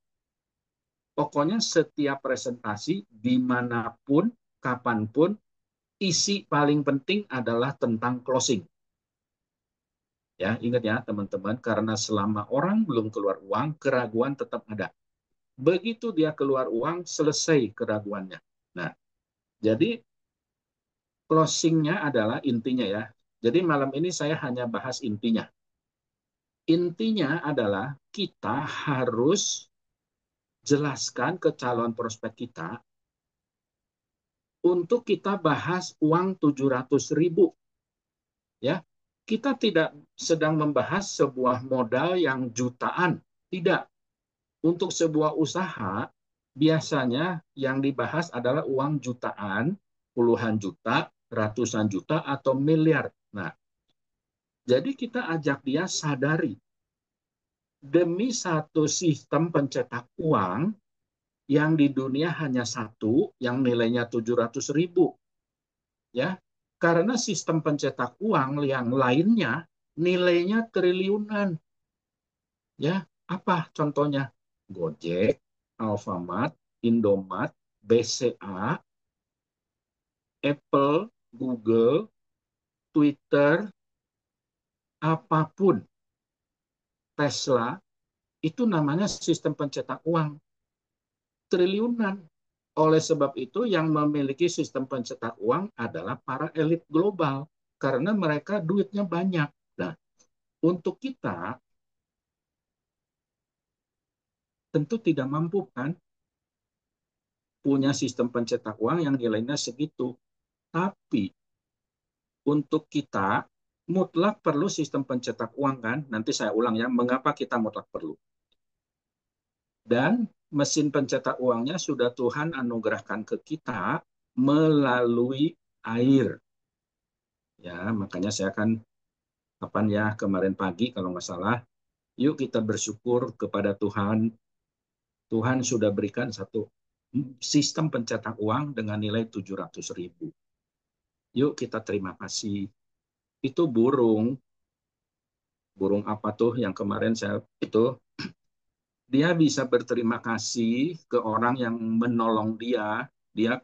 Pokoknya setiap presentasi, dimanapun, kapanpun, isi paling penting adalah tentang closing. Ya, ingat ya teman-teman, karena selama orang belum keluar uang, keraguan tetap ada. Begitu dia keluar uang, selesai keraguannya. Nah, jadi closingnya adalah intinya ya. Jadi malam ini saya hanya bahas intinya. Intinya adalah kita harus jelaskan ke calon prospek kita untuk kita bahas uang 700.000. Ya, kita tidak sedang membahas sebuah modal yang jutaan, tidak. Untuk sebuah usaha, biasanya yang dibahas adalah uang jutaan, puluhan juta, ratusan juta, atau miliar. Nah, jadi kita ajak dia sadari, demi satu sistem pencetak uang yang di dunia hanya satu, yang nilainya 700.000. Ya, karena sistem pencetak uang yang lainnya nilainya triliunan. Ya, apa contohnya? Gojek, Alfamart, Indomart, BCA, Apple, Google, Twitter, apapun, Tesla, itu namanya sistem pencetak uang triliunan. Oleh sebab itu yang memiliki sistem pencetak uang adalah para elit global karena mereka duitnya banyak. Nah, untuk kita tentu tidak mampu kan punya sistem pencetak uang yang nilainya segitu. Tapi untuk kita mutlak perlu sistem pencetak uang kan? Nanti saya ulang ya, mengapa kita mutlak perlu. Dan mesin pencetak uangnya sudah Tuhan anugerahkan ke kita melalui air. Ya, makanya saya akan kapan ya, kemarin pagi kalau nggak salah, yuk kita bersyukur kepada Tuhan. Tuhan sudah berikan satu sistem pencetak uang dengan nilai 700.000. Yuk kita terima kasih. Itu burung apa tuh yang kemarin saya itu, dia bisa berterima kasih ke orang yang menolong dia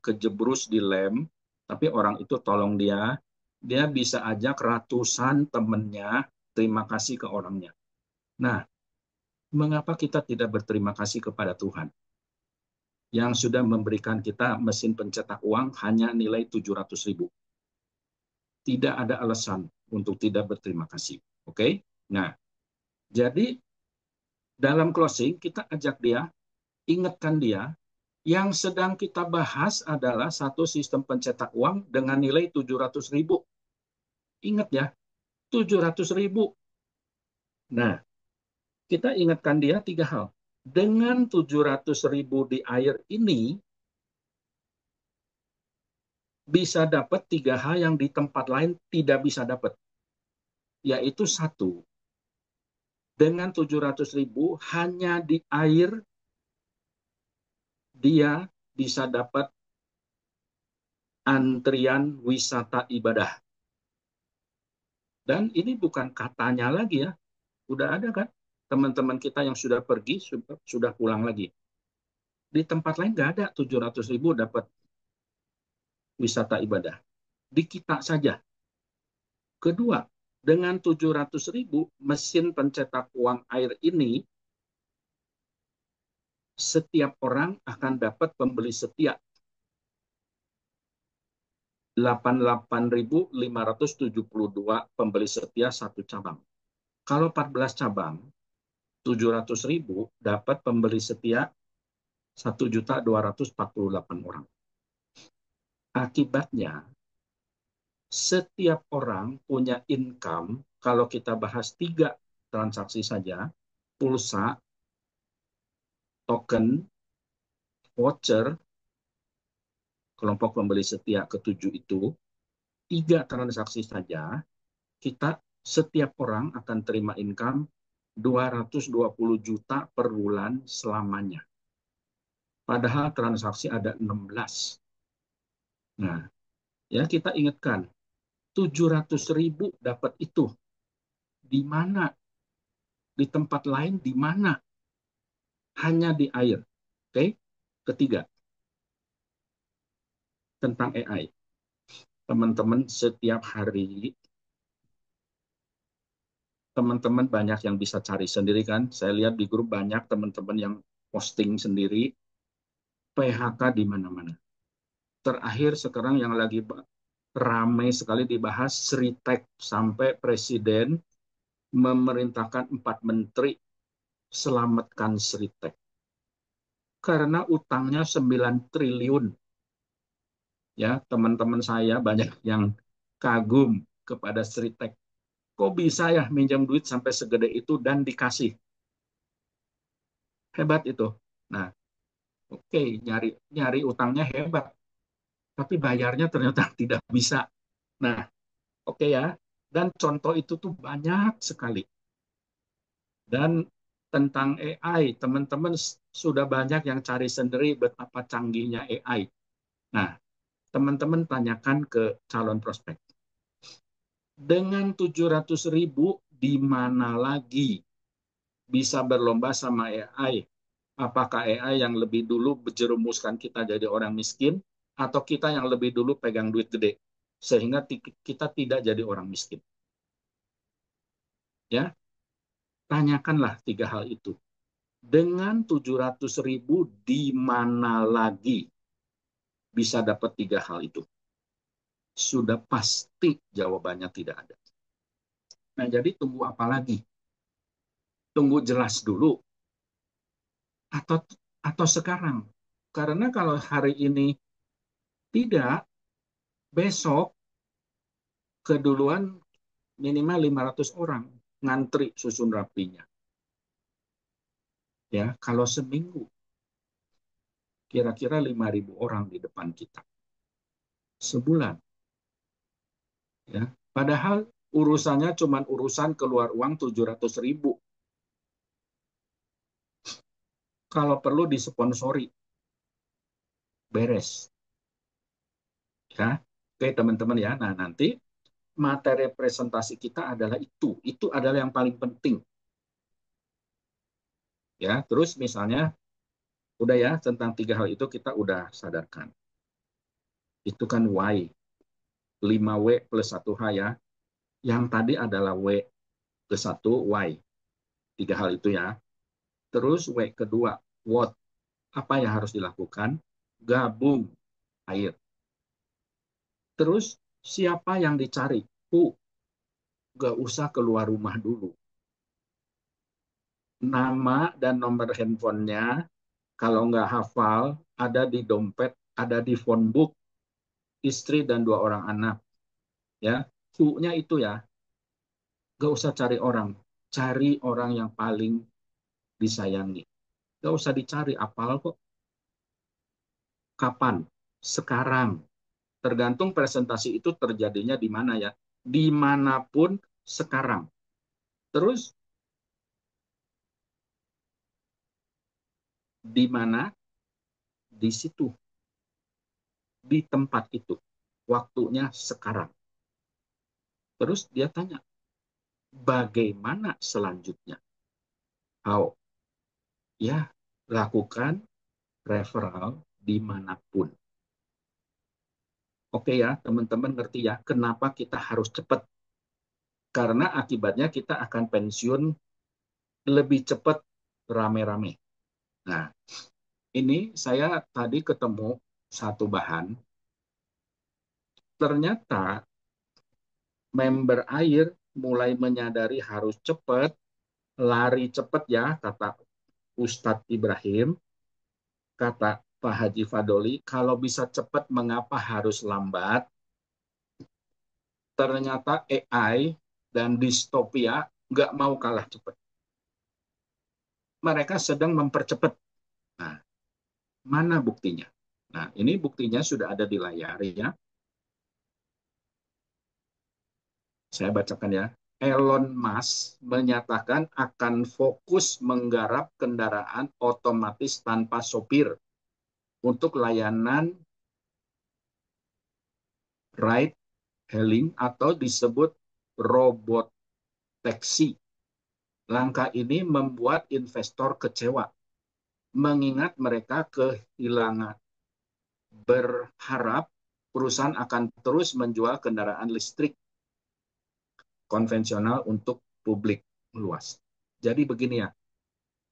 kejebrus di lem, tapi orang itu tolong dia bisa ajak ratusan temennya terima kasih ke orangnya. Nah, mengapa kita tidak berterima kasih kepada Tuhan yang sudah memberikan kita mesin pencetak uang hanya nilai 700.000? Tidak ada alasan untuk tidak berterima kasih. Oke? Nah, jadi dalam closing kita ajak dia, ingatkan dia, yang sedang kita bahas adalah satu sistem pencetak uang dengan nilai 700.000. Ingat ya, 700.000. Nah, kita ingatkan dia 3 hal. Dengan 700.000 di air ini, bisa dapat 3 hal yang di tempat lain tidak bisa dapat. Yaitu 1, dengan 700.000 hanya di air, dia bisa dapat antrian wisata ibadah. Dan ini bukan katanya lagi ya, udah ada kan teman-teman kita yang sudah pergi, sudah pulang lagi. Di tempat lain nggak ada 700.000 dapat wisata ibadah. Di kita saja. Kedua, dengan 700.000 mesin pencetak uang air ini, setiap orang akan dapat pembeli setia 88.572 pembeli setia satu cabang. Kalau 14 cabang, 700.000 dapat pembeli setia 1.248 orang. Akibatnya, setiap orang punya income, kalau kita bahas 3 transaksi saja, pulsa, token, voucher, kelompok pembeli setia ke-7 itu, 3 transaksi saja, kita setiap orang akan terima income 220 juta per bulan selamanya. Padahal transaksi ada 16. Nah, ya kita ingatkan, 700.000 dapat itu. Di mana? Di tempat lain di mana? Hanya di air. Oke? Ketiga, tentang AI. Teman-teman setiap hari, teman-teman banyak yang bisa cari sendiri kan. Saya lihat di grup banyak teman-teman yang posting sendiri. PHK di mana-mana. Terakhir sekarang yang lagi ramai sekali dibahas Sritek, sampai Presiden memerintahkan 4 menteri selamatkan Sritek. Karena utangnya 9 triliun. Ya, teman-teman saya banyak yang kagum. kepada Sritek, kok bisa ya minjam duit sampai segede itu dan dikasih? Hebat itu. Nah, oke, nyari utangnya hebat, tapi bayarnya ternyata tidak bisa. Nah, oke ya. Dan contoh itu tuh banyak sekali. Dan tentang AI, teman-teman sudah banyak yang cari sendiri betapa canggihnya AI. Nah, teman-teman tanyakan ke calon prospek. Dengan 700.000, di mana lagi bisa berlomba sama AI? Apakah AI yang lebih dulu menjerumuskan kita jadi orang miskin, atau kita yang lebih dulu pegang duit gede, sehingga kita tidak jadi orang miskin? Ya, tanyakanlah 3 hal itu. Dengan 700.000, di mana lagi bisa dapat 3 hal itu? Sudah pasti jawabannya tidak ada. Nah, jadi tunggu apa lagi? Tunggu jelas dulu. Atau sekarang. Karena kalau hari ini tidak, besok keduluan minimal 500 orang ngantri susun rapinya. Ya, kalau seminggu kira-kira 5.000 orang di depan kita. Sebulan. Ya, padahal urusannya cuma urusan keluar uang 700.000. Kalau perlu disponsori. Beres. Ya, oke teman-teman ya. Nah, nanti materi presentasi kita adalah itu. Itu adalah yang paling penting. Ya, terus misalnya udah ya, tentang 3 hal itu kita udah sadarkan. Itu kan why. 5W plus 1H ya. Yang tadi adalah W ke 1, why. 3 hal itu ya. Terus W kedua, what. Apa yang harus dilakukan? Gabung air. Terus siapa yang dicari? Who. Gak usah keluar rumah dulu. Nama dan nomor handphonenya, kalau nggak hafal, ada di dompet, ada di phone book, istri dan 2 orang anak. Ya, who-nya itu ya, nggak usah cari orang yang paling disayangi. Nggak usah dicari, apal kok. Kapan? Sekarang. Tergantung presentasi itu terjadinya di mana ya. Dimanapun sekarang. Terus, di mana? Di situ. Di tempat itu. Waktunya sekarang. Terus dia tanya, bagaimana selanjutnya? How? Ya, lakukan referral dimanapun. Oke ya, teman-teman ngerti ya, kenapa kita harus cepat? Karena akibatnya kita akan pensiun lebih cepat rame-rame. Nah, ini saya tadi ketemu satu bahan. Ternyata member air mulai menyadari harus cepat, lari cepat ya, kata Ustadz Ibrahim, kata Pak Haji Fadoli, kalau bisa cepat mengapa harus lambat? Ternyata AI dan distopia nggak mau kalah cepat. Mereka sedang mempercepat. Nah, mana buktinya? Nah, ini buktinya sudah ada di layar ya. Saya bacakan ya. Elon Musk menyatakan akan fokus menggarap kendaraan otomatis tanpa sopir untuk layanan ride hailing atau disebut robot taxi. Langkah ini membuat investor kecewa, mengingat mereka kehilangan berharap perusahaan akan terus menjual kendaraan listrik konvensional untuk publik luas. Jadi begini ya,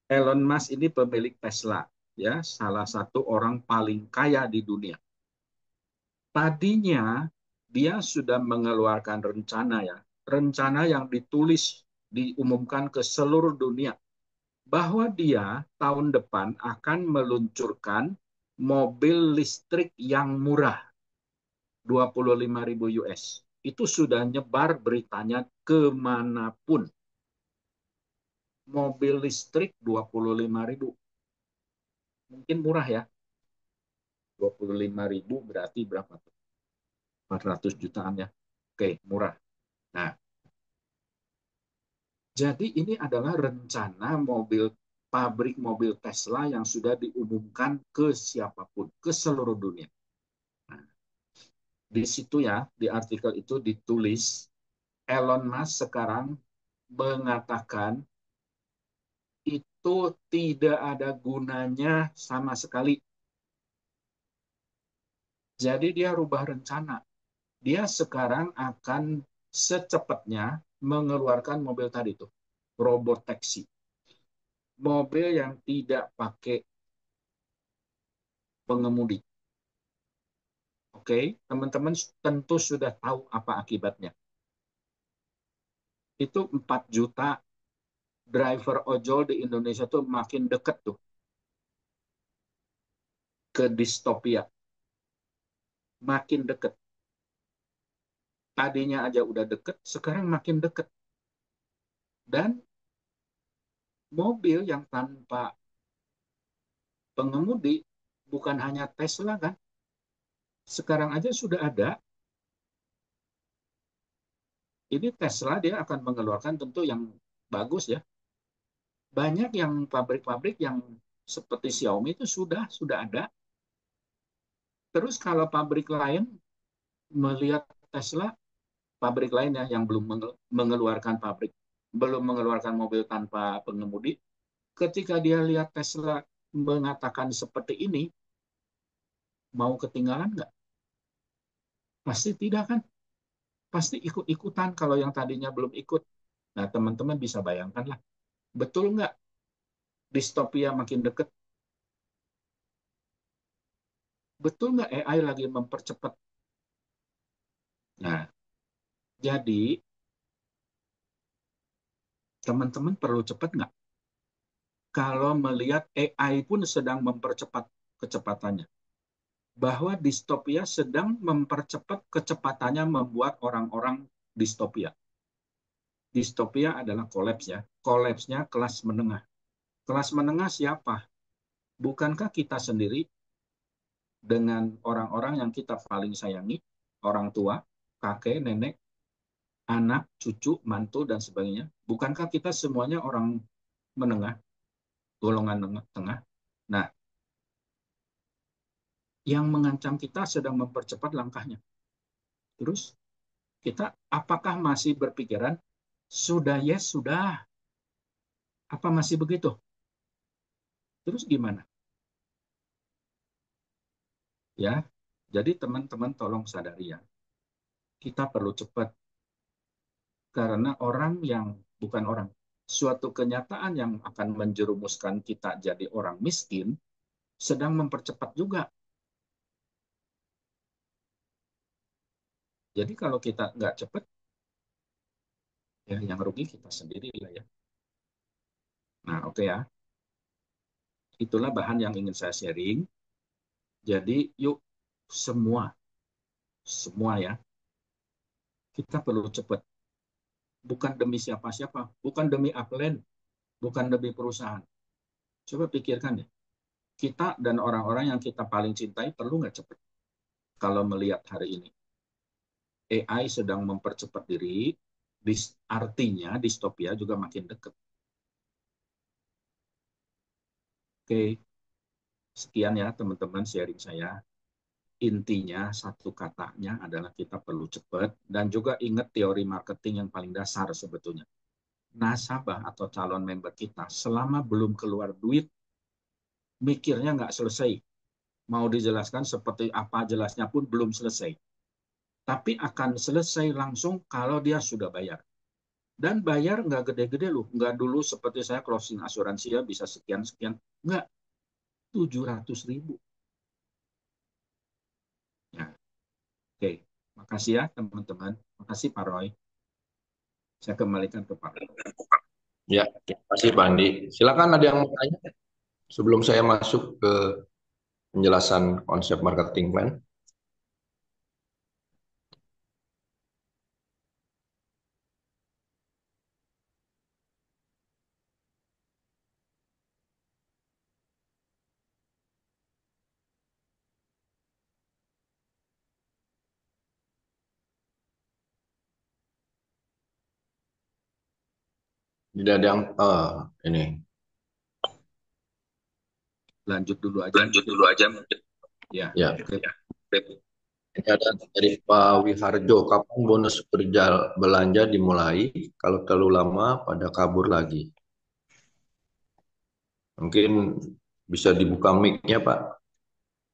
Elon Musk ini pemilik Tesla, ya, salah satu orang paling kaya di dunia. Tadinya dia sudah mengeluarkan rencana yang ditulis, diumumkan ke seluruh dunia, bahwa dia tahun depan akan meluncurkan mobil listrik yang murah, 25.000 US. itu sudah nyebar beritanya kemanapun. Mobil listrik 25.000. Mungkin murah ya. 25.000 berarti berapa tuh? 400 jutaan ya. Oke, murah. Nah, jadi ini adalah rencana pabrik mobil Tesla yang sudah diumumkan ke siapapun, ke seluruh dunia. Nah, di situ ya, di artikel itu ditulis, Elon Musk sekarang mengatakan itu tidak ada gunanya sama sekali. Jadi dia rubah rencana. Dia sekarang akan secepatnya mengeluarkan mobil tadi tuh, robot taxi. Mobil yang tidak pakai pengemudi. Oke, teman-teman tentu sudah tahu apa akibatnya. Itu 4 juta driver ojol di Indonesia tuh makin deket tuh ke distopia. Makin deket. Tadinya aja udah deket, sekarang makin deket. Dan mobil yang tanpa pengemudi bukan hanya Tesla kan. Sekarang aja sudah ada. Ini Tesla dia akan mengeluarkan tentu yang bagus ya. Banyak yang pabrik-pabrik yang seperti Xiaomi itu sudah ada. Terus kalau pabrik lain melihat Tesla, pabrik lainnya yang belum mengeluarkan belum mengeluarkan mobil tanpa pengemudi, ketika dia lihat Tesla mengatakan seperti ini, mau ketinggalan nggak? Pasti tidak kan? Pasti ikut-ikutan kalau yang tadinya belum ikut. Nah, teman-teman bisa bayangkan lah. Betul nggak? Distopia makin dekat. Betul nggak AI lagi mempercepat? Nah, jadi teman-teman perlu cepat nggak? Kalau melihat AI pun sedang mempercepat kecepatannya. Bahwa distopia sedang mempercepat kecepatannya membuat orang-orang distopia. Distopia adalah kolaps ya. Kolapsnya kelas menengah. Kelas menengah siapa? Bukankah kita sendiri dengan orang-orang yang kita paling sayangi, orang tua, kakek, nenek, anak, cucu, mantu, dan sebagainya? Bukankah kita semuanya orang menengah, golongan tengah? Nah, yang mengancam kita sedang mempercepat langkahnya. Terus, kita apakah masih berpikiran, sudah yes, sudah. Apa masih begitu? Terus gimana? Ya, jadi teman-teman tolong sadari ya. Kita perlu cepat. Karena suatu kenyataan yang akan menjerumuskan kita jadi orang miskin, sedang mempercepat juga. Jadi kalau kita nggak cepat, ya yang rugi kita sendiri lah ya. Nah, oke ya. Itulah bahan yang ingin saya sharing. Jadi yuk semua ya, kita perlu cepat. Bukan demi siapa-siapa, bukan demi upline, bukan demi perusahaan. Coba pikirkan ya, kita dan orang-orang yang kita paling cintai perlu nggak cepat? Kalau melihat hari ini, AI sedang mempercepat diri, artinya distopia juga makin dekat. Oke, sekian ya teman-teman sharing saya. Intinya satu katanya adalah kita perlu cepat dan juga ingat teori marketing yang paling dasar sebetulnya. Nasabah atau calon member kita selama belum keluar duit, mikirnya nggak selesai. Mau dijelaskan seperti apa jelasnya pun belum selesai. Tapi akan selesai langsung kalau dia sudah bayar. Dan bayar nggak gede-gede loh. Nggak dulu seperti saya closing asuransi ya bisa sekian-sekian. Nggak, 700.000. Ya. Oke, makasih ya teman-teman. Makasih Pak Roy. Saya kembalikan ke Pak Roy. Ya, terima kasih Pak Andi. Silakan ada yang mau tanya sebelum saya masuk ke penjelasan konsep marketing plan. Tidak ada yang ini. Lanjut dulu aja. Ya. Ya. Ini ada dari Pak Wiharjo, kapan bonus belanja dimulai? Kalau terlalu lama pada kabur lagi. Mungkin bisa dibuka mic-nya, Pak.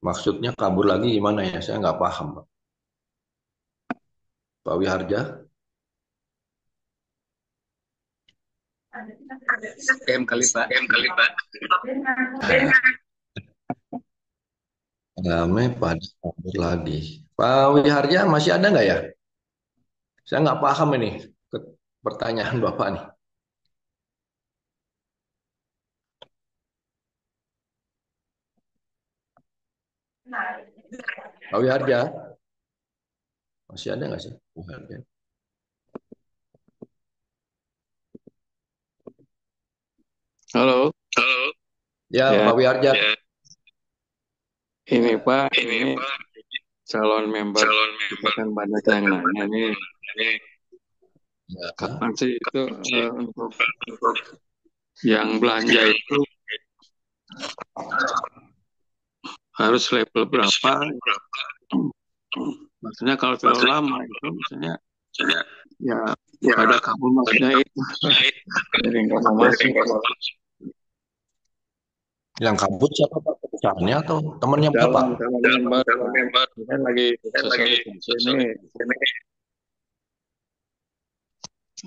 Maksudnya kabur lagi gimana ya? Saya nggak paham, Pak. Pak Wiharja. Scam kali Pak. Rame pada kabur lagi. Pak Wiharja masih ada nggak ya? Saya nggak paham ini pertanyaan Bapak nih. Pak Wiharja masih ada nggak sih? Wiharja. Halo. Ya, Ya. Pak Wiharja. Ini Pak, ini calon member kan banyak yang nanya nih. Ya. Kapan sih itu untuk yang belanja itu harus level berapa? Maksudnya kalau terlalu lama itu maksudnya ya pada kabur maksudnya itu. Jadi nggak mau masuk. Yang kabut siapa Pak? Perusahaannya atau temannya Bapak? Calon member kan lagi sosialisasi ini.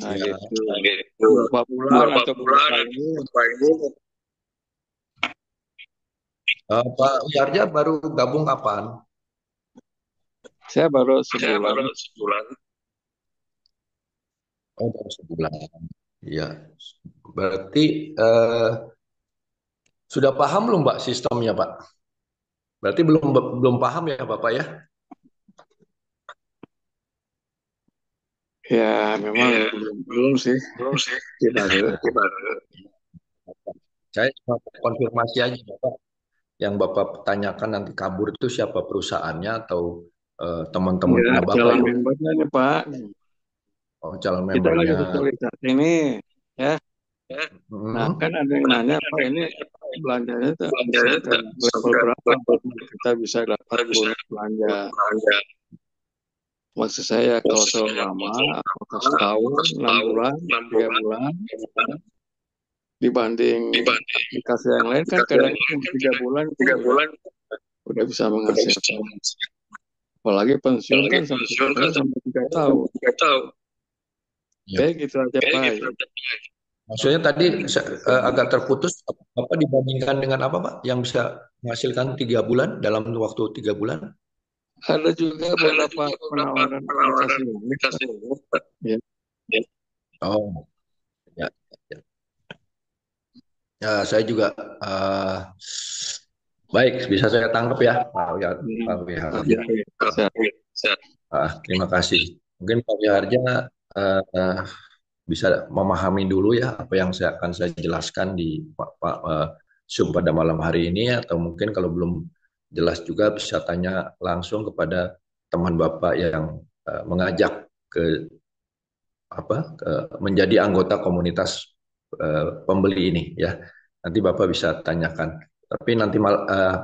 Nah, Ya. gitu. Berapa bulan atau berapa ini? Pak Wiharja baru gabung kapan? Saya baru sebulan. Oh, baru sebulan. Ya. Berarti sudah paham belum Pak sistemnya Pak? Berarti belum paham ya Bapak ya? Ya memang belum sih. Saya cuma konfirmasi aja Bapak. Yang Bapak tanyakan nanti kabur itu siapa perusahaannya atau teman-temannya Ya, Bapak calon ya? membernya nih Pak. Oh, calon Kita lagi membernya. sosialisasi ini, ya. Nah, kan ada yang nanya Pak ini belanjanya tuh level berapa kita bisa dapat bonus belanja. Maksud saya kalau terlalu lama, apakah setahun, 6 bulan, 3 bulan, dibanding aplikasi yang lain kan kadang 3 bulan udah bisa menghasilkan. Apalagi pensiun kan sampai 3 tahun. Ya. Kayak gitu aja Pak. Maksudnya tadi agak terputus. Apa dibandingkan dengan apa Pak? Yang bisa menghasilkan 3 bulan dalam waktu 3 bulan? Ada juga beberapa penawaran aplikasi. Ya. Oh, ya. Ya, saya juga baik, bisa saya tangkap ya, Pak Wiharja. Terima kasih. Mungkin Pak Wiharja bisa memahami dulu ya apa yang akan saya jelaskan di Zoom pada malam hari ini, atau mungkin kalau belum jelas juga bisa tanya langsung kepada teman Bapak yang mengajak menjadi anggota komunitas pembeli ini ya. Nanti Bapak bisa tanyakan. Tapi nanti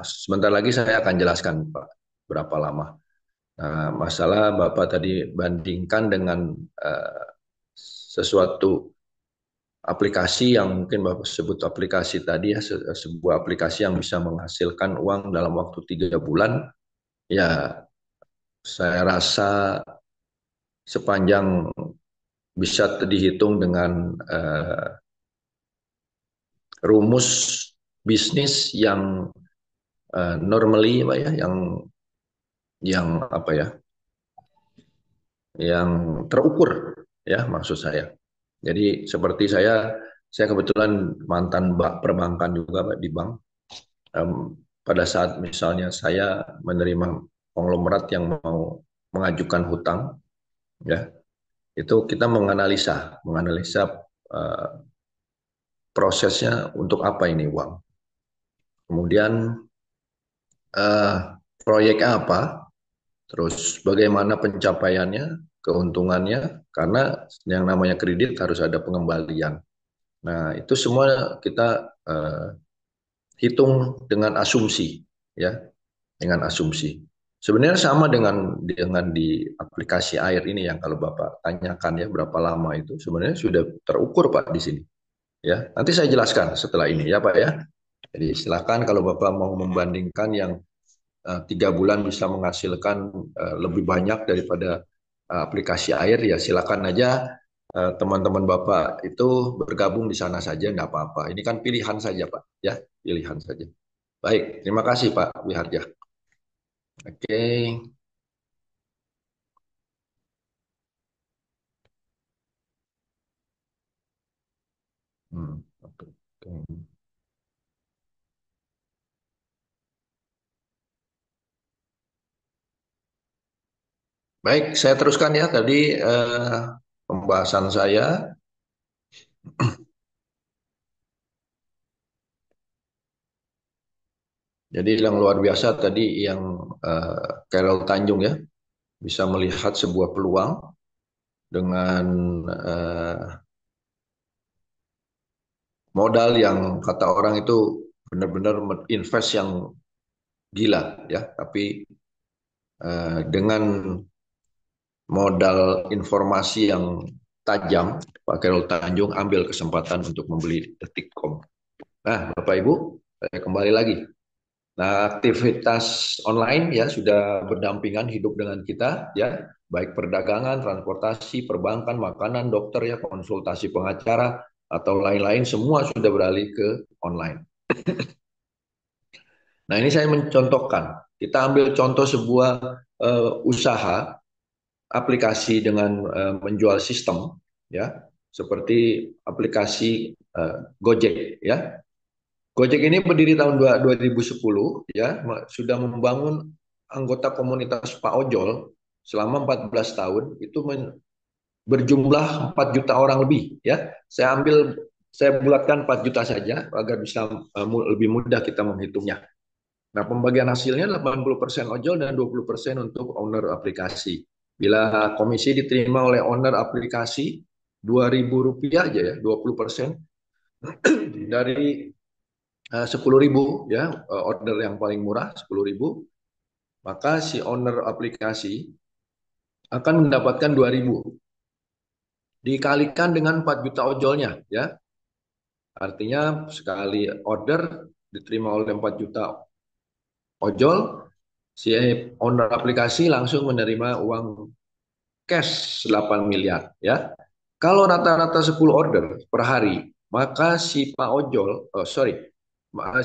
sebentar lagi saya akan jelaskan Pak berapa lama. Nah, masalah Bapak tadi bandingkan dengan sesuatu aplikasi yang mungkin Bapak sebut aplikasi tadi ya, sebuah aplikasi yang bisa menghasilkan uang dalam waktu 3 bulan, ya saya rasa sepanjang bisa dihitung dengan rumus bisnis yang normally Pak ya, yang apa ya, yang terukur ya maksud saya. Jadi seperti saya kebetulan mantan perbankan juga Pak di bank. Pada saat misalnya saya menerima konglomerat yang mau mengajukan hutang, ya itu kita menganalisa prosesnya untuk apa ini uang. Kemudian proyeknya apa, terus bagaimana pencapaiannya, keuntungannya, karena yang namanya kredit harus ada pengembalian. Nah, itu semua kita hitung dengan asumsi, ya, dengan asumsi. Sebenarnya sama dengan di aplikasi air ini yang kalau Bapak tanyakan ya berapa lama itu sebenarnya sudah terukur Pak di sini. Ya, nanti saya jelaskan setelah ini ya Pak ya. Jadi silakan kalau Bapak mau membandingkan yang 3 bulan bisa menghasilkan lebih banyak daripada aplikasi air ya silakan aja teman-teman Bapak itu bergabung di sana saja nggak apa-apa. Ini kan pilihan saja Pak ya, pilihan saja. Baik, terima kasih Pak Wiharja. Oke. Oke. Baik, saya teruskan ya tadi pembahasan saya. Jadi yang luar biasa tadi yang Carol Tanjung ya bisa melihat sebuah peluang dengan modal yang kata orang itu benar-benar invest yang gila ya, tapi dengan modal informasi yang tajam, Pak Carol Tanjung ambil kesempatan untuk membeli Detikcom. Nah, Bapak Ibu, saya kembali lagi. Nah, aktivitas online ya sudah berdampingan hidup dengan kita ya, baik perdagangan, transportasi, perbankan, makanan, dokter ya, konsultasi pengacara atau lain-lain semua sudah beralih ke online. Nah, ini saya mencontohkan. Kita ambil contoh sebuah usaha aplikasi dengan menjual sistem ya, seperti aplikasi Gojek ya. Gojek ini berdiri tahun 2010 ya, sudah membangun anggota komunitas Pak Ojol selama 14 tahun itu berjumlah 4 juta orang lebih ya. Saya bulatkan 4 juta saja agar bisa lebih mudah kita menghitungnya. Nah, pembagian hasilnya 80% ojol dan 20% untuk owner aplikasi. Bila komisi diterima oleh owner aplikasi Rp2.000 aja ya, 20% dari 10.000 ya, order yang paling murah 10.000, maka si owner aplikasi akan mendapatkan 2.000 dikalikan dengan 4 juta ojolnya ya. Artinya sekali order diterima oleh 4 juta ojol, si owner aplikasi langsung menerima uang cash 8 miliar ya. Kalau rata-rata 10 order per hari, maka si Pak Ojol,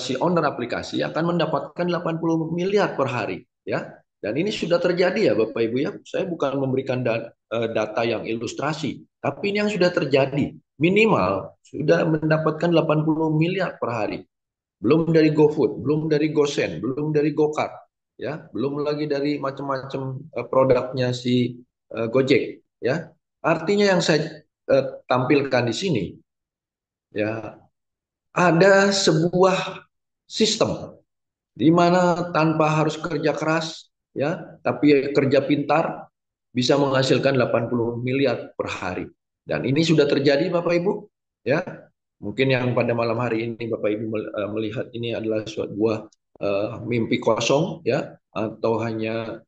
si owner aplikasi akan mendapatkan 80 miliar per hari ya. Dan ini sudah terjadi ya Bapak Ibu ya. Saya bukan memberikan data yang ilustrasi, tapi ini yang sudah terjadi. Minimal sudah mendapatkan 80 miliar per hari. Belum dari GoFood, belum dari GoSend, belum dari GoCar, ya, belum lagi dari macam-macam produknya si Gojek, ya. Artinya yang saya tampilkan di sini, ya, ada sebuah sistem di mana tanpa harus kerja keras, ya, tapi kerja pintar bisa menghasilkan 80 miliar per hari. Dan ini sudah terjadi Bapak Ibu, ya. Mungkin yang pada malam hari ini Bapak Ibu melihat ini adalah sebuah mimpi kosong ya, atau hanya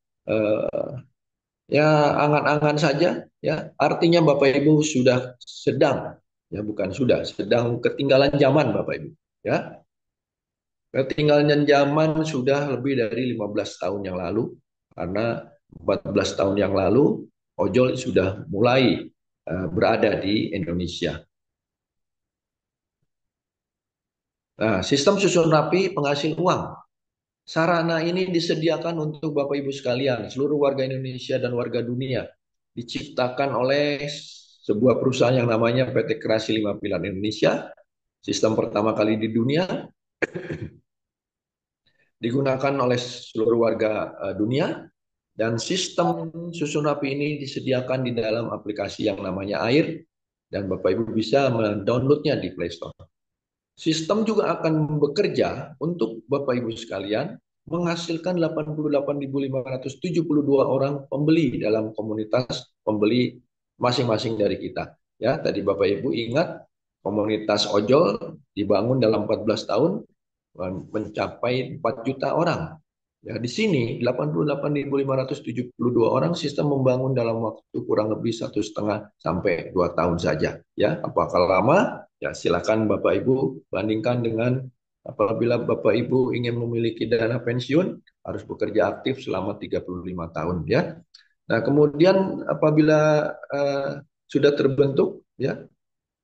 ya angan-angan saja ya. Artinya Bapak Ibu sudah sedang ya, bukan sudah, sedang ketinggalan zaman Bapak Ibu ya. Ketinggalan zaman sudah lebih dari 15 tahun yang lalu, karena 14 tahun yang lalu ojol sudah mulai berada di Indonesia. Nah, sistem susun rapi penghasil uang. Sarana ini disediakan untuk Bapak Ibu sekalian, seluruh warga Indonesia dan warga dunia. Diciptakan oleh sebuah perusahaan yang namanya PT Kreasi 5 Pilar Indonesia. Sistem pertama kali di dunia. Digunakan oleh seluruh warga dunia. Dan sistem susun rapi ini disediakan di dalam aplikasi yang namanya Air. Dan Bapak Ibu bisa mendownloadnya di Play Store. Sistem juga akan bekerja untuk Bapak Ibu sekalian menghasilkan 88.572 orang pembeli dalam komunitas pembeli masing-masing dari kita. Ya, tadi Bapak Ibu ingat Komunitas ojol dibangun dalam 14 tahun mencapai 4 juta orang. Ya, di sini 88.572 orang sistem membangun dalam waktu kurang lebih 1,5 sampai 2 tahun saja. Ya, apakah lama? Ya, silakan Bapak Ibu bandingkan dengan apabila Bapak Ibu ingin memiliki dana pensiun harus bekerja aktif selama 35 tahun. Ya. Nah, kemudian apabila sudah terbentuk, ya,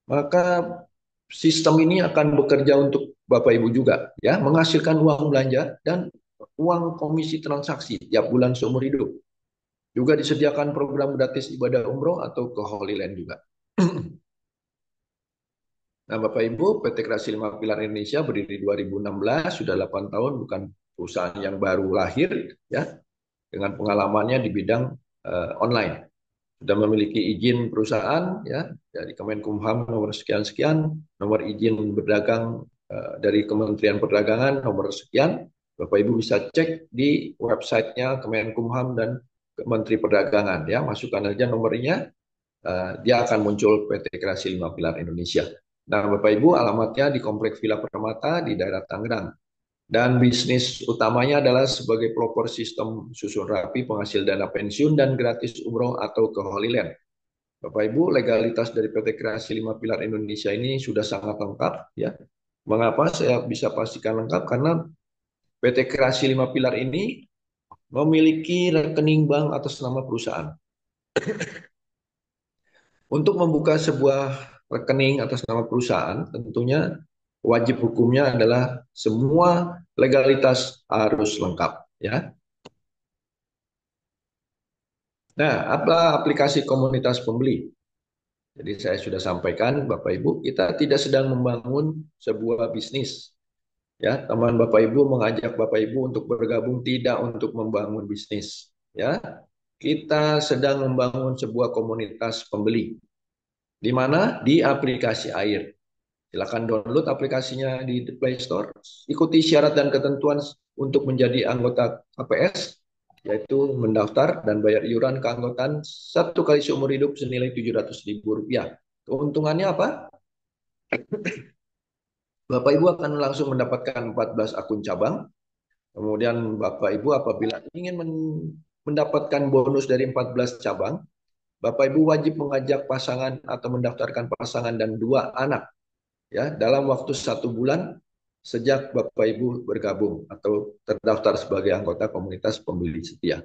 maka sistem ini akan bekerja untuk Bapak Ibu juga, ya, menghasilkan uang belanja dan uang komisi transaksi tiap bulan seumur hidup. Juga disediakan program gratis ibadah umroh atau ke Holy Land juga. Nah, Bapak Ibu, PT Kreasi 5 Pilar Indonesia berdiri 2016, sudah 8 tahun, bukan perusahaan yang baru lahir, ya, dengan pengalamannya di bidang online. Sudah memiliki izin perusahaan, ya, dari Kemenkumham nomor sekian-sekian, nomor izin berdagang dari Kementerian Perdagangan nomor sekian. Bapak Ibu bisa cek di websitenya Kemenkumham dan Menteri Perdagangan, ya, masukkan aja nomornya, dia akan muncul PT Kreasi 5 Pilar Indonesia. Nah, Bapak Ibu, alamatnya di Komplek Villa Permata di daerah Tangerang. Dan bisnis utamanya adalah sebagai pelopor sistem susun rapi penghasil dana pensiun dan gratis umroh atau ke Holy Land. Bapak Ibu, legalitas dari PT Kreasi 5 Pilar Indonesia ini sudah sangat lengkap, ya. Mengapa saya bisa pastikan lengkap? Karena PT Kreasi 5 Pilar ini memiliki rekening bank atas nama perusahaan. Untuk membuka sebuah rekening atas nama perusahaan, tentunya wajib hukumnya adalah semua legalitas harus lengkap, ya. Nah, apa aplikasi komunitas pembeli? Jadi saya sudah sampaikan, Bapak Ibu, kita tidak sedang membangun sebuah bisnis. Ya, teman Bapak Ibu mengajak Bapak Ibu untuk bergabung, tidak untuk membangun bisnis. Ya, kita sedang membangun sebuah komunitas pembeli. Di mana? Di aplikasi AIR. Silakan download aplikasinya di Play Store. Ikuti syarat dan ketentuan untuk menjadi anggota KPS, yaitu mendaftar dan bayar iuran keanggotaan 1 kali seumur hidup senilai Rp700.000. Keuntungannya apa? Bapak Ibu akan langsung mendapatkan 14 akun cabang. Kemudian Bapak Ibu apabila ingin mendapatkan bonus dari 14 cabang, Bapak Ibu wajib mengajak pasangan atau mendaftarkan pasangan dan 2 anak, ya, dalam waktu 1 bulan sejak Bapak Ibu bergabung atau terdaftar sebagai anggota komunitas pembeli setia.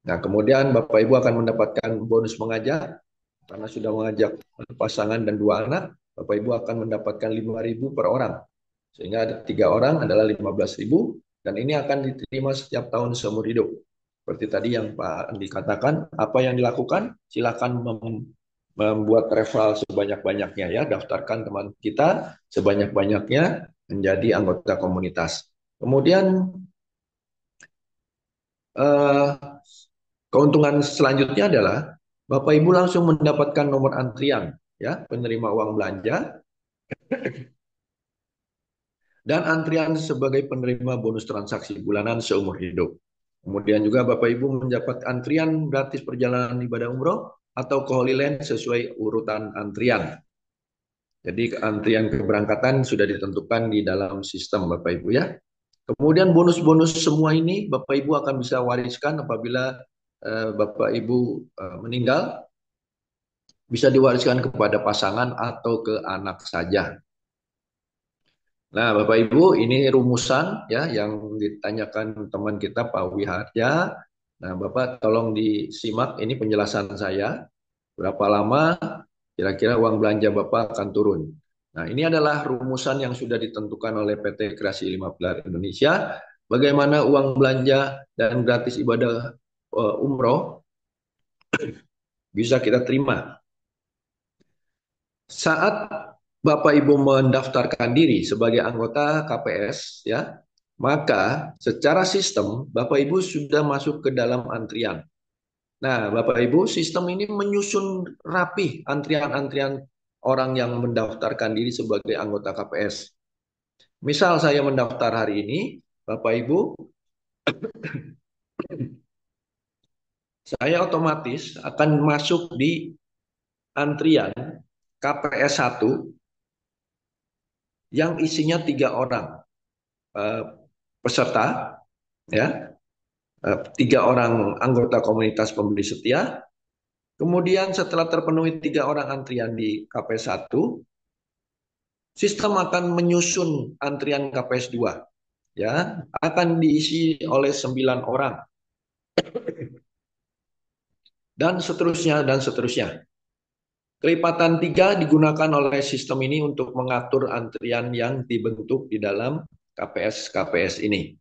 Nah, kemudian Bapak Ibu akan mendapatkan bonus mengajak karena sudah mengajak pasangan dan 2 anak. Bapak Ibu akan mendapatkan 5.000 per orang. Sehingga ada 3 orang adalah 15.000 dan ini akan diterima setiap tahun seumur hidup. Seperti tadi yang Pak Andi katakan, apa yang dilakukan? Silakan membuat referral sebanyak-banyaknya, ya, daftarkan teman kita sebanyak-banyaknya menjadi anggota komunitas. Kemudian keuntungan selanjutnya adalah Bapak Ibu langsung mendapatkan nomor antrian, ya, penerima uang belanja dan antrian sebagai penerima bonus transaksi bulanan seumur hidup. Kemudian juga Bapak Ibu mendapat antrian gratis perjalanan ibadah umroh atau ke Holy Land sesuai urutan antrian. Jadi antrian keberangkatan sudah ditentukan di dalam sistem Bapak Ibu, ya. Kemudian bonus-bonus semua ini Bapak Ibu akan bisa wariskan apabila Bapak Ibu meninggal, bisa diwariskan kepada pasangan atau ke anak saja. Nah, Bapak Ibu, ini rumusan, ya, yang ditanyakan teman kita Pak Wiharja. Nah, Bapak tolong disimak ini penjelasan saya. Berapa lama kira-kira uang belanja Bapak akan turun. Nah, ini adalah rumusan yang sudah ditentukan oleh PT Kreasi 5 Pilar Indonesia. Bagaimana uang belanja dan gratis ibadah umroh bisa kita terima. Saat Bapak Ibu mendaftarkan diri sebagai anggota KPS, ya, maka secara sistem Bapak Ibu sudah masuk ke dalam antrian. Nah, Bapak Ibu, sistem ini menyusun rapi antrian-antrian orang yang mendaftarkan diri sebagai anggota KPS. Misal saya mendaftar hari ini, Bapak Ibu, saya otomatis akan masuk di antrian KPS 1 yang isinya 3 orang peserta, ya, 3 orang anggota komunitas pembeli setia. Kemudian setelah terpenuhi 3 orang antrian di KPS 1, sistem akan menyusun antrian KPS 2. Ya, akan diisi oleh 9 orang. Dan seterusnya, dan seterusnya. Kelipatan 3 digunakan oleh sistem ini untuk mengatur antrian yang dibentuk di dalam KPS-KPS ini.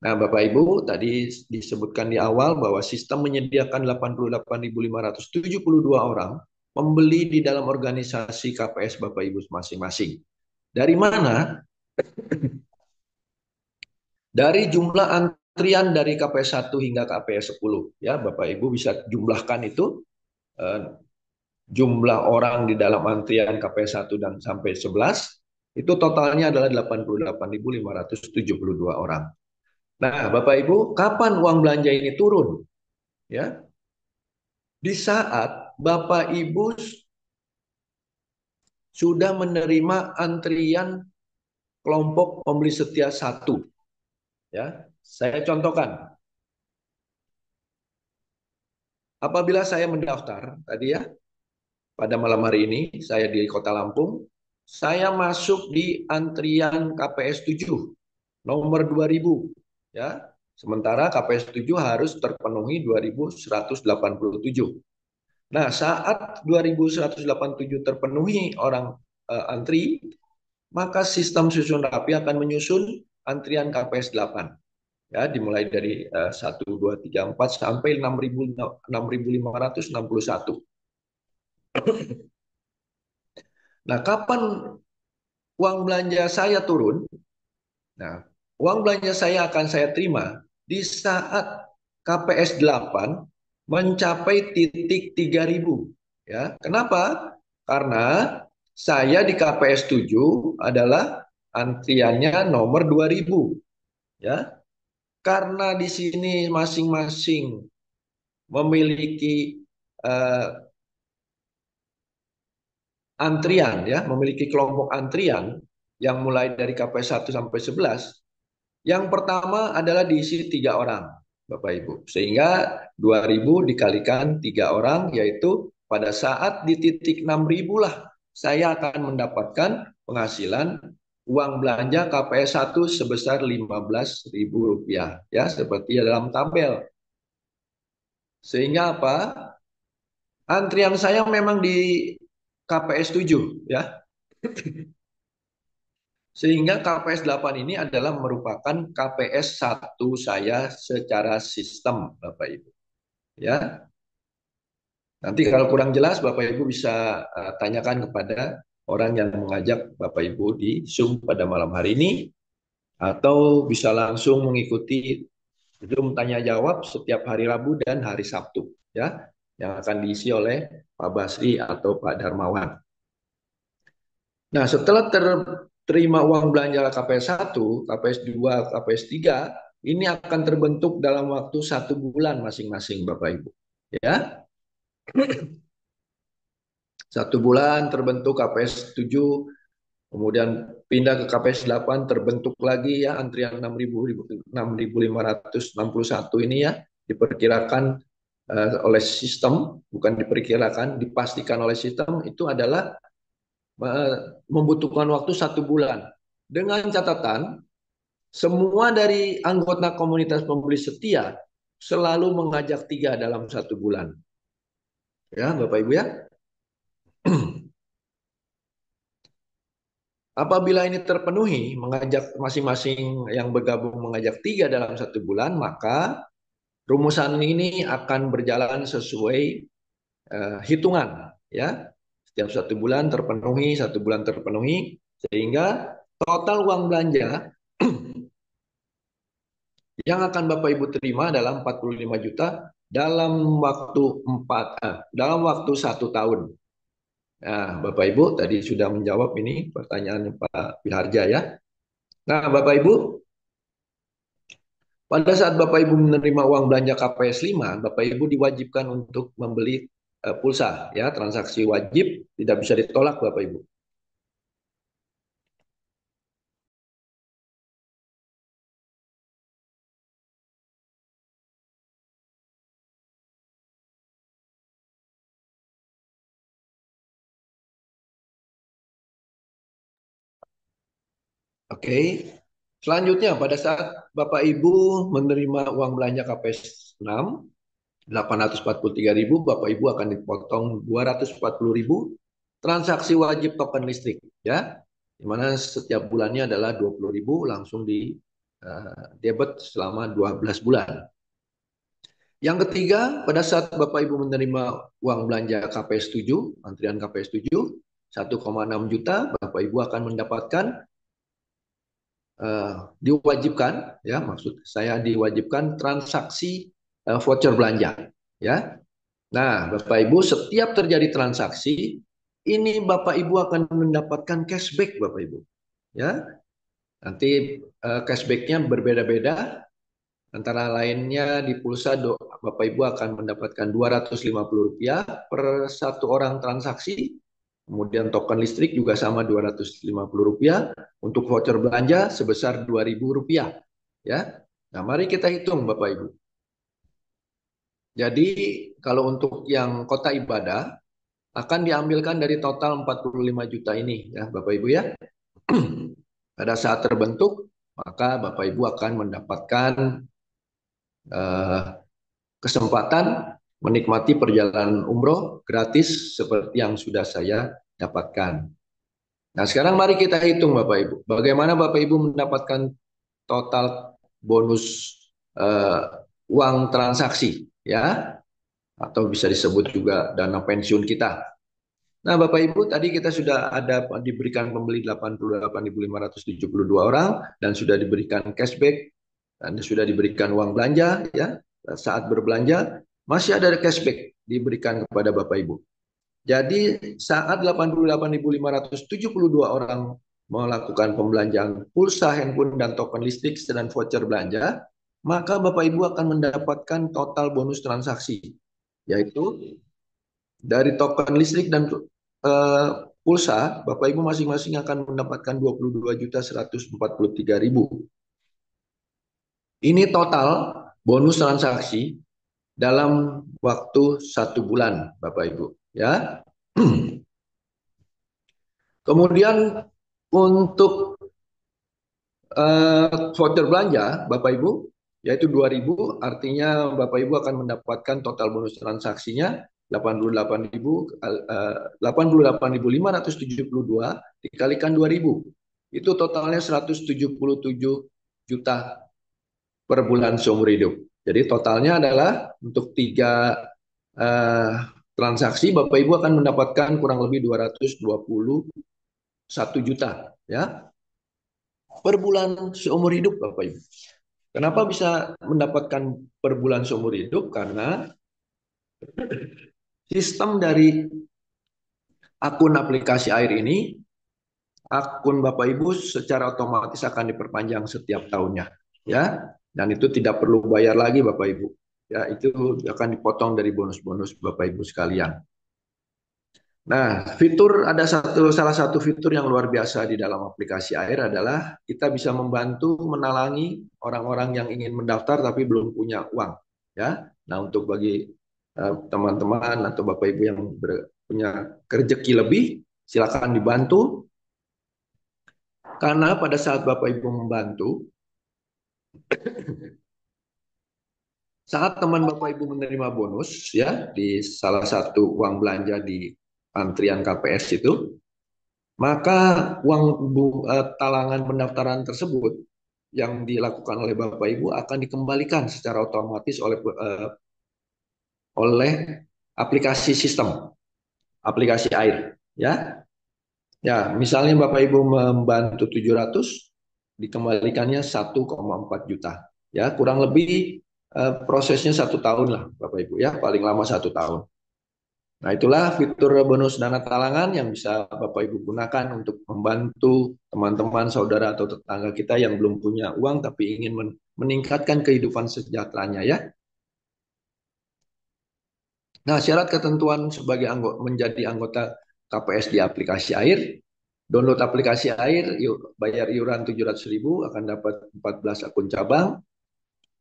Nah, Bapak Ibu, tadi disebutkan di awal bahwa sistem menyediakan 88.572 orang membeli di dalam organisasi KPS Bapak Ibu masing-masing. Dari mana? Dari jumlah antrian dari KPS 1 hingga KPS 10. Ya, Bapak Ibu bisa jumlahkan itu. Jumlah orang di dalam antrian KPS 1 dan sampai 11, itu totalnya adalah 88.572 orang. Nah, Bapak Ibu, kapan uang belanja ini turun? Ya, di saat Bapak Ibu sudah menerima antrian kelompok pembeli setia 1. Ya, saya contohkan. Apabila saya mendaftar tadi ya, pada malam hari ini saya di Kota Lampung, saya masuk di antrian KPS 7 nomor 2000 ya. Sementara KPS 7 harus terpenuhi 2187. Nah, saat 2187 terpenuhi orang antri, maka sistem susun rapi akan menyusun antrian KPS 8. Ya, dimulai dari 1, 2, 3, 4 sampai 6.561. Nah, kapan uang belanja saya turun? Nah, uang belanja saya akan saya terima di saat KPS 8 mencapai titik 3.000. Ya, kenapa? Karena saya di KPS 7 adalah antriannya nomor 2000. Ya. Karena di sini masing-masing memiliki antrian, ya, memiliki kelompok antrian yang mulai dari KPS 1 sampai 11. Yang pertama adalah diisi 3 orang, Bapak Ibu. Sehingga 2000 dikalikan 3 orang, yaitu pada saat di titik 6.000 lah saya akan mendapatkan penghasilan uang belanja KPS 1 sebesar Rp15.000, ya, seperti dalam tabel. Sehingga apa? Antrian saya memang di KPS 7, ya. Sehingga KPS 8 ini adalah merupakan KPS 1 saya secara sistem, Bapak Ibu. Ya. Nanti kalau kurang jelas Bapak Ibu bisa tanyakan kepada orang yang mengajak Bapak Ibu di Zoom pada malam hari ini, atau bisa langsung mengikuti Zoom tanya jawab setiap hari Rabu dan hari Sabtu, ya, yang akan diisi oleh Pak Basri atau Pak Darmawan. Nah, setelah terima uang belanja KPS 1, KPS 2, KPS 3, ini akan terbentuk dalam waktu 1 bulan masing-masing Bapak Ibu. Ya. 1 bulan terbentuk KPS 7, kemudian pindah ke KPS 8, terbentuk lagi ya antrian 6.561 ini ya, diperkirakan oleh sistem, bukan diperkirakan, dipastikan oleh sistem, itu adalah membutuhkan waktu 1 bulan. Dengan catatan, semua dari anggota komunitas pembeli setia selalu mengajak 3 dalam 1 bulan. Ya, Bapak Ibu ya. Apabila ini terpenuhi, mengajak masing-masing yang bergabung mengajak 3 dalam 1 bulan, maka rumusan ini akan berjalan sesuai hitungan, ya. Setiap 1 bulan terpenuhi, 1 bulan terpenuhi, sehingga total uang belanja yang akan Bapak Ibu terima adalah 45 juta dalam waktu 1 tahun. Nah, Bapak Ibu tadi sudah menjawab ini pertanyaan Pak Piharja ya. Nah, Bapak Ibu, pada saat Bapak Ibu menerima uang belanja KPS 5, Bapak Ibu diwajibkan untuk membeli pulsa, ya, transaksi wajib, tidak bisa ditolak Bapak Ibu. Oke. Selanjutnya pada saat Bapak Ibu menerima uang belanja KPS 6 843.000, Bapak Ibu akan dipotong 240.000 transaksi wajib token listrik, ya, di mana setiap bulannya adalah 20.000 langsung di debit selama 12 bulan. Yang ketiga, pada saat Bapak Ibu menerima uang belanja KPS 7, antrian KPS 7, 1,6 juta, Bapak Ibu akan mendapatkan diwajibkan, ya, maksud saya diwajibkan transaksi voucher belanja, ya. Nah, Bapak Ibu, setiap terjadi transaksi, ini Bapak Ibu akan mendapatkan cashback, Bapak Ibu, ya. Nanti cashbacknya berbeda-beda. Antara lainnya di pulsa Bapak Ibu akan mendapatkan Rp250 per satu orang transaksi. Kemudian token listrik juga sama Rp250. Untuk voucher belanja sebesar Rp2.000. Ya. Nah, mari kita hitung Bapak Ibu. Jadi kalau untuk yang kota ibadah akan diambilkan dari total 45 juta ini, ya Bapak Ibu, ya. Pada saat terbentuk, maka Bapak Ibu akan mendapatkan kesempatan menikmati perjalanan umroh gratis seperti yang sudah saya dapatkan. Nah, sekarang mari kita hitung Bapak Ibu. Bagaimana Bapak Ibu mendapatkan total bonus uang transaksi, ya, atau bisa disebut juga dana pensiun kita. Nah, Bapak Ibu, tadi kita sudah ada diberikan pembeli 88.572 orang dan sudah diberikan cashback dan sudah diberikan uang belanja, ya. Saat berbelanja masih ada cashback diberikan kepada Bapak Ibu. Jadi saat 88.572 orang melakukan pembelanjaan pulsa, handphone, dan token listrik dan voucher belanja, maka Bapak Ibu akan mendapatkan total bonus transaksi, yaitu dari token listrik dan pulsa, Bapak Ibu masing-masing akan mendapatkan 22.143.000. Ini total bonus transaksi dalam waktu 1 bulan, Bapak Ibu, ya. Kemudian untuk voucher belanja, Bapak Ibu, yaitu 2.000, artinya Bapak Ibu akan mendapatkan total bonus transaksinya 88.572 dikalikan 2.000. Itu totalnya 177 juta per bulan seumur hidup. Jadi totalnya adalah untuk 3 transaksi Bapak Ibu akan mendapatkan kurang lebih 221 juta, ya, per bulan seumur hidup Bapak Ibu. Kenapa bisa mendapatkan per bulan seumur hidup? Karena sistem dari akun aplikasi AIR ini, akun Bapak Ibu secara otomatis akan diperpanjang setiap tahunnya, ya. Dan itu tidak perlu bayar lagi Bapak Ibu. Ya, itu akan dipotong dari bonus-bonus Bapak Ibu sekalian. Nah, salah satu fitur yang luar biasa di dalam aplikasi AIR adalah kita bisa membantu menalangi orang-orang yang ingin mendaftar tapi belum punya uang, ya. Nah, untuk bagi teman-teman atau Bapak Ibu yang punya rezeki lebih, silakan dibantu. Karena pada saat Bapak Ibu membantu, saat teman Bapak Ibu menerima bonus, ya, di salah satu uang belanja di antrian KPS itu, maka uang talangan pendaftaran tersebut yang dilakukan oleh Bapak Ibu akan dikembalikan secara otomatis oleh aplikasi sistem, aplikasi AIR, ya. Ya, misalnya Bapak Ibu membantu 700, dikembalikannya 1,4 juta. Ya, kurang lebih prosesnya 1 tahun lah Bapak Ibu, ya, paling lama 1 tahun. Nah, itulah fitur bonus dana talangan yang bisa Bapak Ibu gunakan untuk membantu teman-teman, saudara, atau tetangga kita yang belum punya uang tapi ingin meningkatkan kehidupan sejahteranya, ya. Nah, syarat ketentuan sebagai menjadi anggota KPS di aplikasi AIR, download aplikasi AIR, bayar iuran 700.000, akan dapat 14 akun cabang,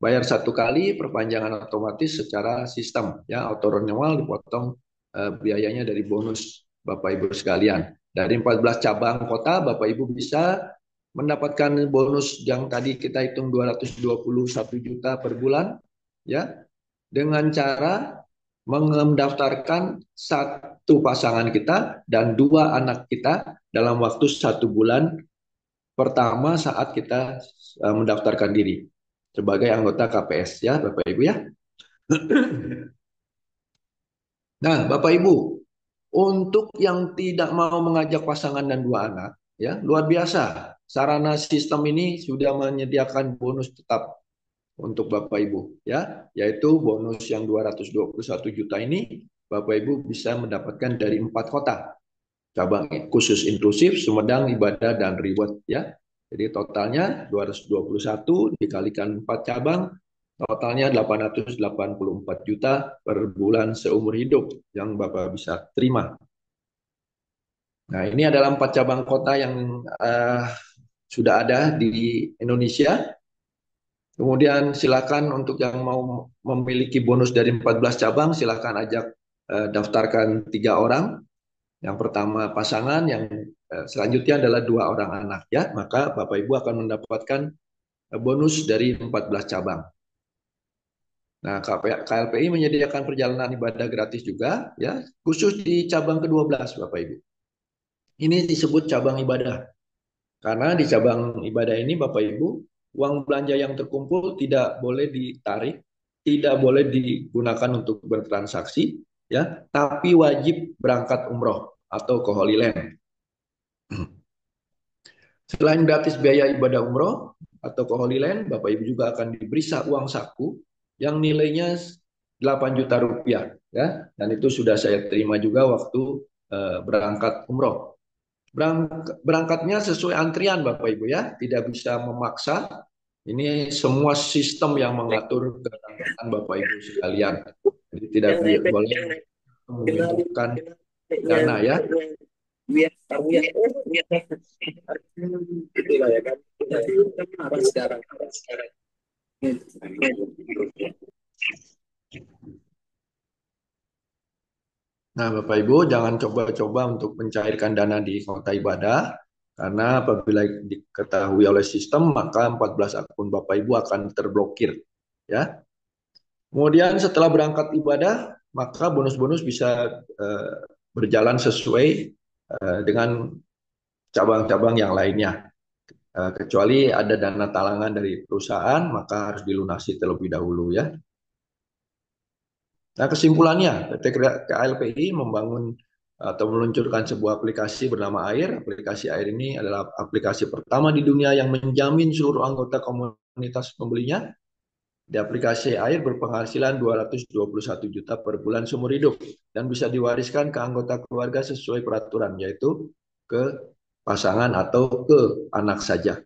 bayar 1 kali, perpanjangan otomatis secara sistem, ya, auto renewal, dipotong biayanya dari bonus Bapak Ibu sekalian. Dari 14 cabang kota, Bapak Ibu bisa mendapatkan bonus yang tadi kita hitung 221 juta per bulan, ya, dengan cara mendaftarkan satu pasangan kita dan 2 anak kita dalam waktu 1 bulan pertama saat kita mendaftarkan diri sebagai anggota KPS, ya Bapak Ibu ya. Nah, Bapak Ibu, untuk yang tidak mau mengajak pasangan dan 2 anak, ya, luar biasa. Sarana sistem ini sudah menyediakan bonus tetap untuk Bapak Ibu, ya, yaitu bonus yang 221 juta ini Bapak Ibu bisa mendapatkan dari 4 kota. Cabang khusus inklusif, Sumedang, Ibadah, dan Reward, ya. Jadi totalnya 221 dikalikan 4 cabang, totalnya 884 juta per bulan seumur hidup yang Bapak bisa terima. Nah, ini adalah 4 cabang kota yang sudah ada di Indonesia. Kemudian silakan untuk yang mau memiliki bonus dari 14 cabang, silakan ajak daftarkan 3 orang. Yang pertama pasangan, yang selanjutnya adalah 2 orang anak, ya. Maka Bapak Ibu akan mendapatkan bonus dari 14 cabang. Nah, KLPI menyediakan perjalanan ibadah gratis juga, ya, khusus di cabang ke-12 Bapak Ibu. Ini disebut cabang ibadah. Karena di cabang ibadah ini Bapak Ibu, uang belanja yang terkumpul tidak boleh ditarik, tidak boleh digunakan untuk bertransaksi, ya, tapi wajib berangkat umroh atau ke Holy Land. Selain gratis biaya ibadah umroh atau ke Holy Land, Bapak Ibu juga akan diberi uang saku yang nilainya 8 juta rupiah, ya, dan itu sudah saya terima juga waktu berangkat umroh. Berangkatnya sesuai antrian Bapak Ibu, ya, tidak bisa memaksa. Ini semua sistem yang mengatur keberangkatan Bapak Ibu sekalian. Jadi tidak boleh membutuhkan dana, ya. Itulah ya kan. Sekarang. Nah, Bapak Ibu jangan coba-coba untuk mencairkan dana di kota ibadah, karena apabila diketahui oleh sistem maka 14 akun Bapak Ibu akan terblokir, ya. Kemudian setelah berangkat ibadah, maka bonus-bonus bisa berjalan sesuai dengan cabang-cabang yang lainnya. Kecuali ada dana talangan dari perusahaan, maka harus dilunasi terlebih dahulu, ya. Nah, kesimpulannya, PT KLPI membangun atau meluncurkan sebuah aplikasi bernama AIR. Aplikasi AIR ini adalah aplikasi pertama di dunia yang menjamin seluruh anggota komunitas pembelinya. Di aplikasi AIR berpenghasilan 221 juta per bulan seumur hidup dan bisa diwariskan ke anggota keluarga sesuai peraturan, yaitu ke pasangan atau ke anak saja.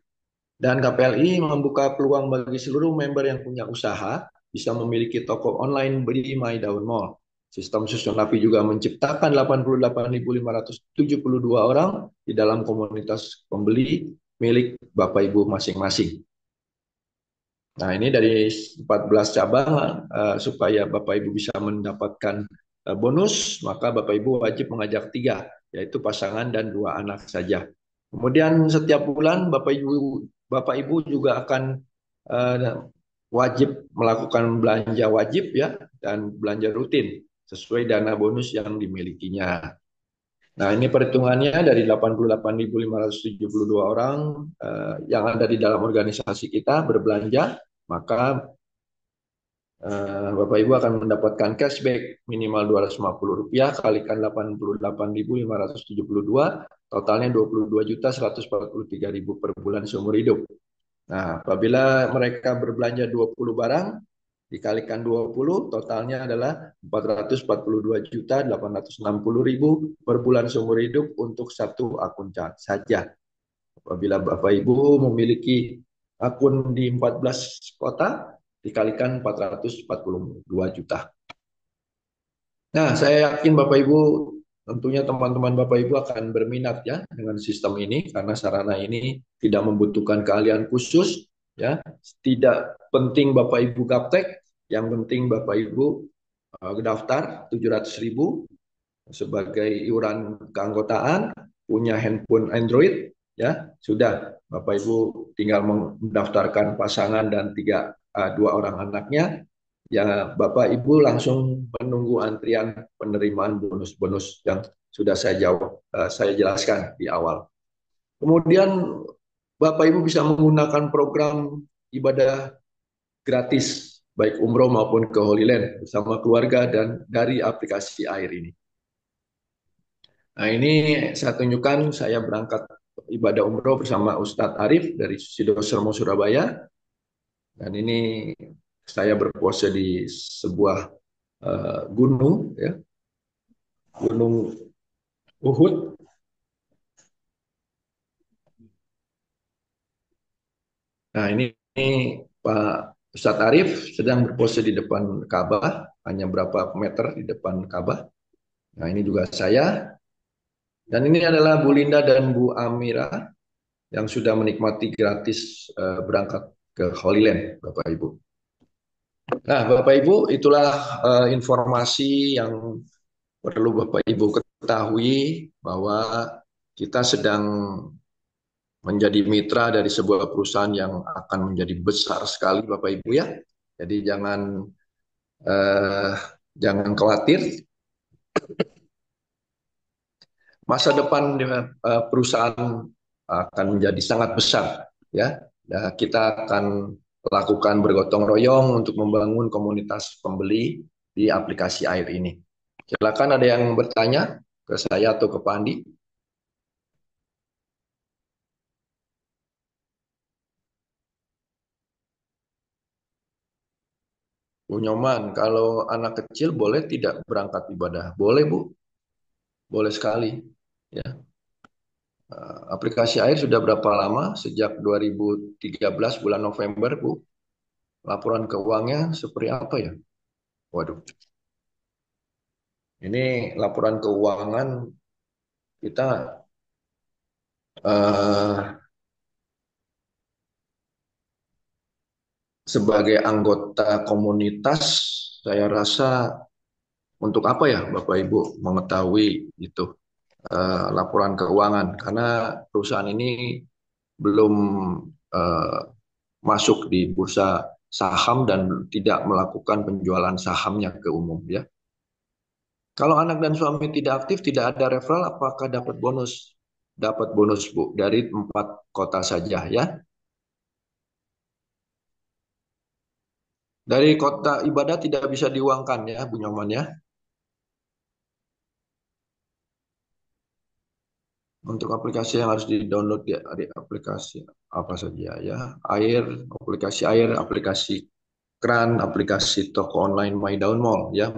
Dan KPLI membuka peluang bagi seluruh member yang punya usaha bisa memiliki toko online Beli My Daun Mall. Sistem susun rapi juga menciptakan 88.572 orang di dalam komunitas pembeli milik Bapak Ibu masing-masing. Nah, ini dari 14 cabang, supaya Bapak Ibu bisa mendapatkan bonus, maka Bapak Ibu wajib mengajak 3, yaitu pasangan dan 2 anak saja. Kemudian setiap bulan Bapak Ibu juga akan wajib melakukan belanja wajib, ya, dan belanja rutin sesuai dana bonus yang dimilikinya. Nah, ini perhitungannya dari 88.572 orang yang ada di dalam organisasi kita berbelanja, maka Bapak Ibu akan mendapatkan cashback minimal Rp250 kalikan 88.572, totalnya 22.143.000 per bulan seumur hidup. Nah, apabila mereka berbelanja 20 barang, dikalikan 20, totalnya adalah 442.860.000 per bulan seumur hidup untuk 1 akun saja. Apabila Bapak Ibu memiliki akun di 14 kota, dikalikan 442 juta. Nah, saya yakin Bapak Ibu, tentunya teman-teman Bapak Ibu akan berminat, ya, dengan sistem ini, karena sarana ini tidak membutuhkan keahlian khusus, ya. Tidak penting Bapak Ibu gaptek, yang penting Bapak Ibu daftar 700.000 sebagai iuran keanggotaan, punya handphone Android, ya, sudah. Bapak Ibu tinggal mendaftarkan pasangan dan dua orang anaknya. Ya, Bapak Ibu langsung menunggu antrian penerimaan bonus-bonus yang sudah saya jelaskan di awal. Kemudian Bapak Ibu bisa menggunakan program ibadah gratis, baik umroh maupun ke Holy Land bersama keluarga dan dari aplikasi AIR ini. Nah, ini saya tunjukkan saya berangkat ibadah umroh bersama Ustadz Arif dari Sidosermo Surabaya. Dan ini saya berpose di sebuah gunung, ya, Gunung Uhud. Nah, ini Pak Ustadz Arif sedang berpose di depan Ka'bah, hanya berapa meter di depan Ka'bah. Nah, ini juga saya. Dan ini adalah Bu Linda dan Bu Amira yang sudah menikmati gratis berangkat ke Holy Land, Bapak Ibu. Nah, Bapak Ibu, itulah informasi yang perlu Bapak Ibu ketahui bahwa kita sedang menjadi mitra dari sebuah perusahaan yang akan menjadi besar sekali, Bapak Ibu ya. Jadi jangan khawatir. Masa depan perusahaan akan menjadi sangat besar, ya. Nah, kita akan lakukan bergotong royong untuk membangun komunitas pembeli di aplikasi AIR ini. Silakan ada yang bertanya ke saya atau ke Pak Andi. Bu Nyoman, kalau anak kecil boleh tidak berangkat ibadah? Boleh, Bu. Boleh sekali. Ya. Aplikasi AIR sudah berapa lama? Sejak 2013 bulan November, Bu. Laporan keuangannya seperti apa ya? Waduh. Ini laporan keuangan kita sebagai anggota komunitas, saya rasa untuk apa ya Bapak Ibu mengetahui itu laporan keuangan, karena perusahaan ini belum masuk di bursa saham dan tidak melakukan penjualan sahamnya ke umum, ya. Kalau anak dan suami tidak aktif, tidak ada referral, apakah dapat bonus? Dapat bonus, Bu, dari 4 kota saja, ya. Dari kota ibadah tidak bisa diuangkan, ya, Bu Nyoman, ya. Untuk aplikasi yang harus di-download, ya, ada aplikasi apa saja, ya. AIR, aplikasi Kran, aplikasi toko online My Daun Mall, ya,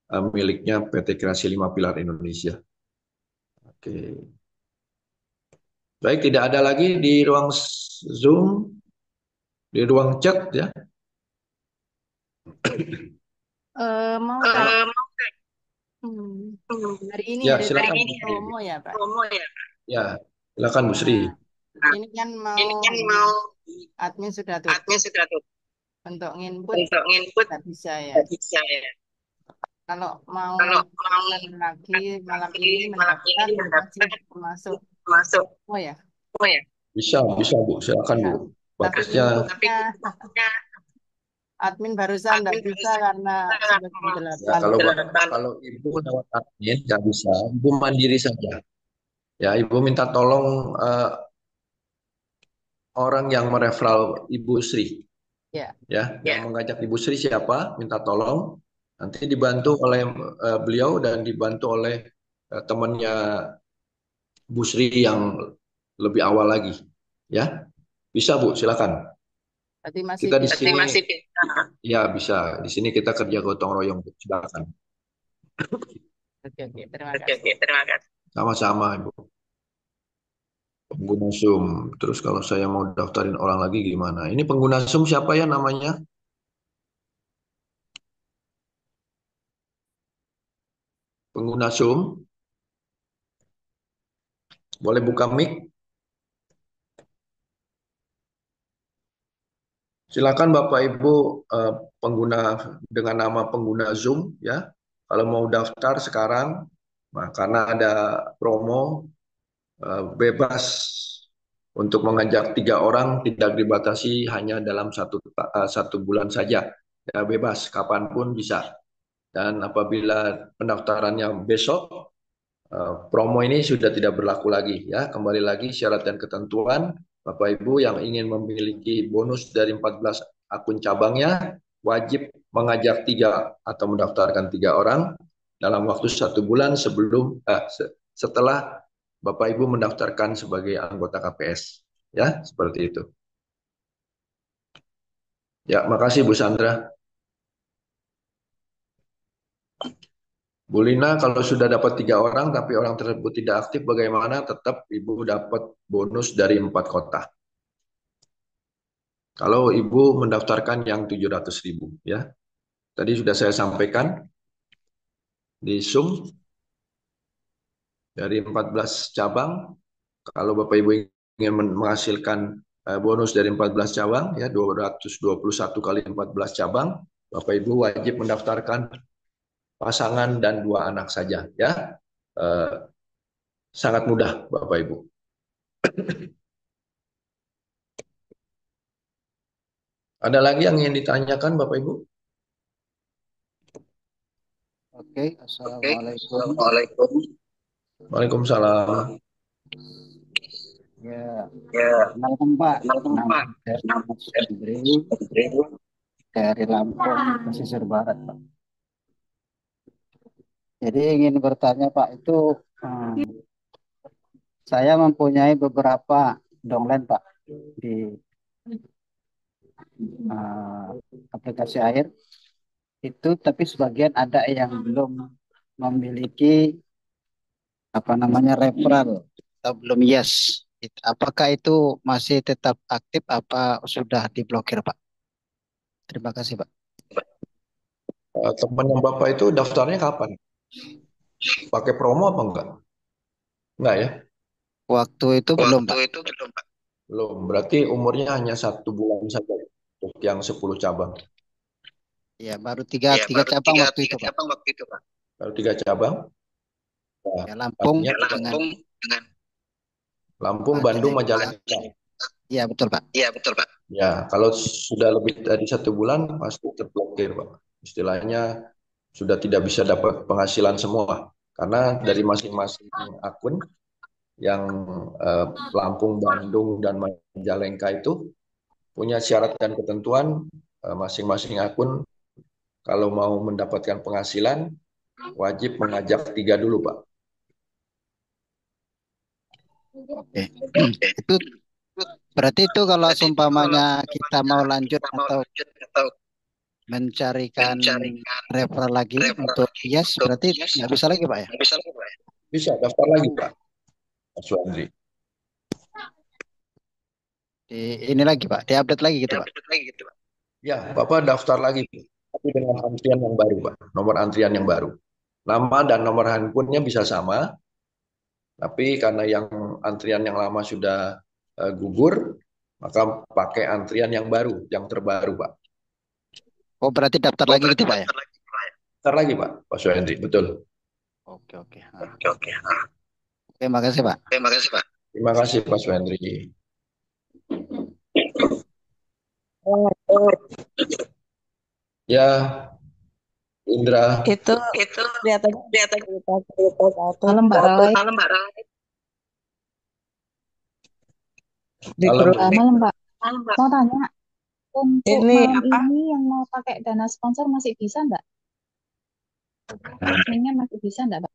miliknya PT Kreasi 5 Pilar Indonesia. Oke. Baik, tidak ada lagi di ruang Zoom, di ruang chat, ya. Mau Pak. Hari ini Ya, ada silakan. promo ya, Pak. Ya, silakan Bu Sri. Ini kan mau admin sudah tutup. Untuk nginput nggak bisa ya. Kalau mau lagi malam ini mendaftar masih masuk. Oh ya. Bisa Bu, silakan Bu. Batasnya admin barusan nggak bisa karena sudah ya, kalau Ibu lewat admin nggak bisa, Ibu mandiri saja. Ya, Ibu minta tolong orang yang mereferral Ibu Sri. Ya. Yang mengajak Ibu Sri siapa? Minta tolong. Nanti dibantu oleh beliau dan dibantu oleh temannya Bu Sri yang lebih awal lagi. Ya, bisa Bu, silakan. Kita di sini, ya bisa. Di sini kita kerja gotong royong, silakan. Oke, terima kasih. Sama-sama, Ibu. Pengguna Zoom. Terus kalau saya mau daftarin orang lagi gimana? Ini pengguna Zoom siapa ya namanya? Pengguna Zoom. Boleh buka mic? Silakan Bapak Ibu pengguna dengan nama pengguna Zoom, ya. Kalau mau daftar sekarang, nah, karena ada promo bebas Untuk mengajak 3 orang tidak dibatasi hanya dalam satu bulan saja. Ya, bebas kapanpun bisa. Dan apabila pendaftarannya besok, promo ini sudah tidak berlaku lagi. Ya, kembali lagi syarat dan ketentuan. Bapak Ibu yang ingin memiliki bonus dari 14 akun cabangnya wajib mengajak 3 atau mendaftarkan 3 orang dalam waktu 1 bulan setelah Bapak Ibu mendaftarkan sebagai anggota KPS. Ya, seperti itu. Ya, makasih Bu Sandra. Bu Lina, kalau sudah dapat 3 orang tapi orang tersebut tidak aktif, bagaimana? Tetap Ibu dapat bonus dari 4 kota. Kalau Ibu mendaftarkan yang 700.000, ya. Tadi sudah saya sampaikan di Zoom dari 14 cabang. Kalau Bapak Ibu ingin menghasilkan bonus dari 14 cabang, ya 221 kali 14 cabang, Bapak Ibu wajib mendaftarkan pasangan dan 2 anak saja, ya. Sangat mudah, Bapak Ibu. Ada lagi yang ingin ditanyakan, Bapak Ibu? Oke, assalamualaikum. Waalaikumsalam. Ya, kenalkan Pak. Nama saya Muhammad Sundri dari Lampung, pesisir barat, Pak. Jadi ingin bertanya Pak, itu saya mempunyai beberapa donglen Pak di aplikasi air itu, tapi sebagian ada yang belum memiliki referral atau belum yes. Apakah itu masih tetap aktif apa sudah diblokir Pak? Terima kasih Pak. Teman yang Bapak itu daftarnya kapan? Pakai promo apa enggak? Enggak ya? Waktu itu belum Pak. Belum. Berarti umurnya hanya 1 bulan saja untuk yang 10 cabang. Ya, baru tiga cabang waktu itu Pak. Baru 3 cabang. Ya, Lampung dengan Lampung, Bandung, Majalengka. Iya betul Pak. Ya, kalau sudah lebih dari 1 bulan pasti terblokir Pak. Istilahnya sudah tidak bisa dapat penghasilan semua. Karena dari masing-masing akun yang Lampung, Bandung, dan Majalengka itu punya syarat dan ketentuan. Masing-masing akun kalau mau mendapatkan penghasilan wajib mengajak 3 dulu Pak. Oke. Itu berarti itu kalau seumpamanya kita mau lanjut atau mencarikan referral lagi untuk yes, berarti nggak bisa lagi Pak ya? Bisa, daftar lagi Pak. Pak Suandri. Ini lagi Pak, diupdate lagi gitu Pak? Ya, Bapak daftar lagi, tapi dengan antrian yang baru Pak, nomor antrian yang baru. Nama dan nomor handphonenya bisa sama, tapi karena yang antrian yang lama sudah gugur, maka pakai antrian yang baru, yang terbaru Pak. Oh berarti daftar lagi gitu Pak ya? Daftar lagi Pak Suhendri, betul. Oke. Terima kasih Pak. Terima kasih Pak Suhendri. Ya, Indra. Itu kelihatan Malam Mbak Rai. Di grup Malam Mbak. Mau tanya, untuk ini malam ini yang mau pakai dana sponsor masih bisa enggak? Resminya masih bisa enggak, Pak?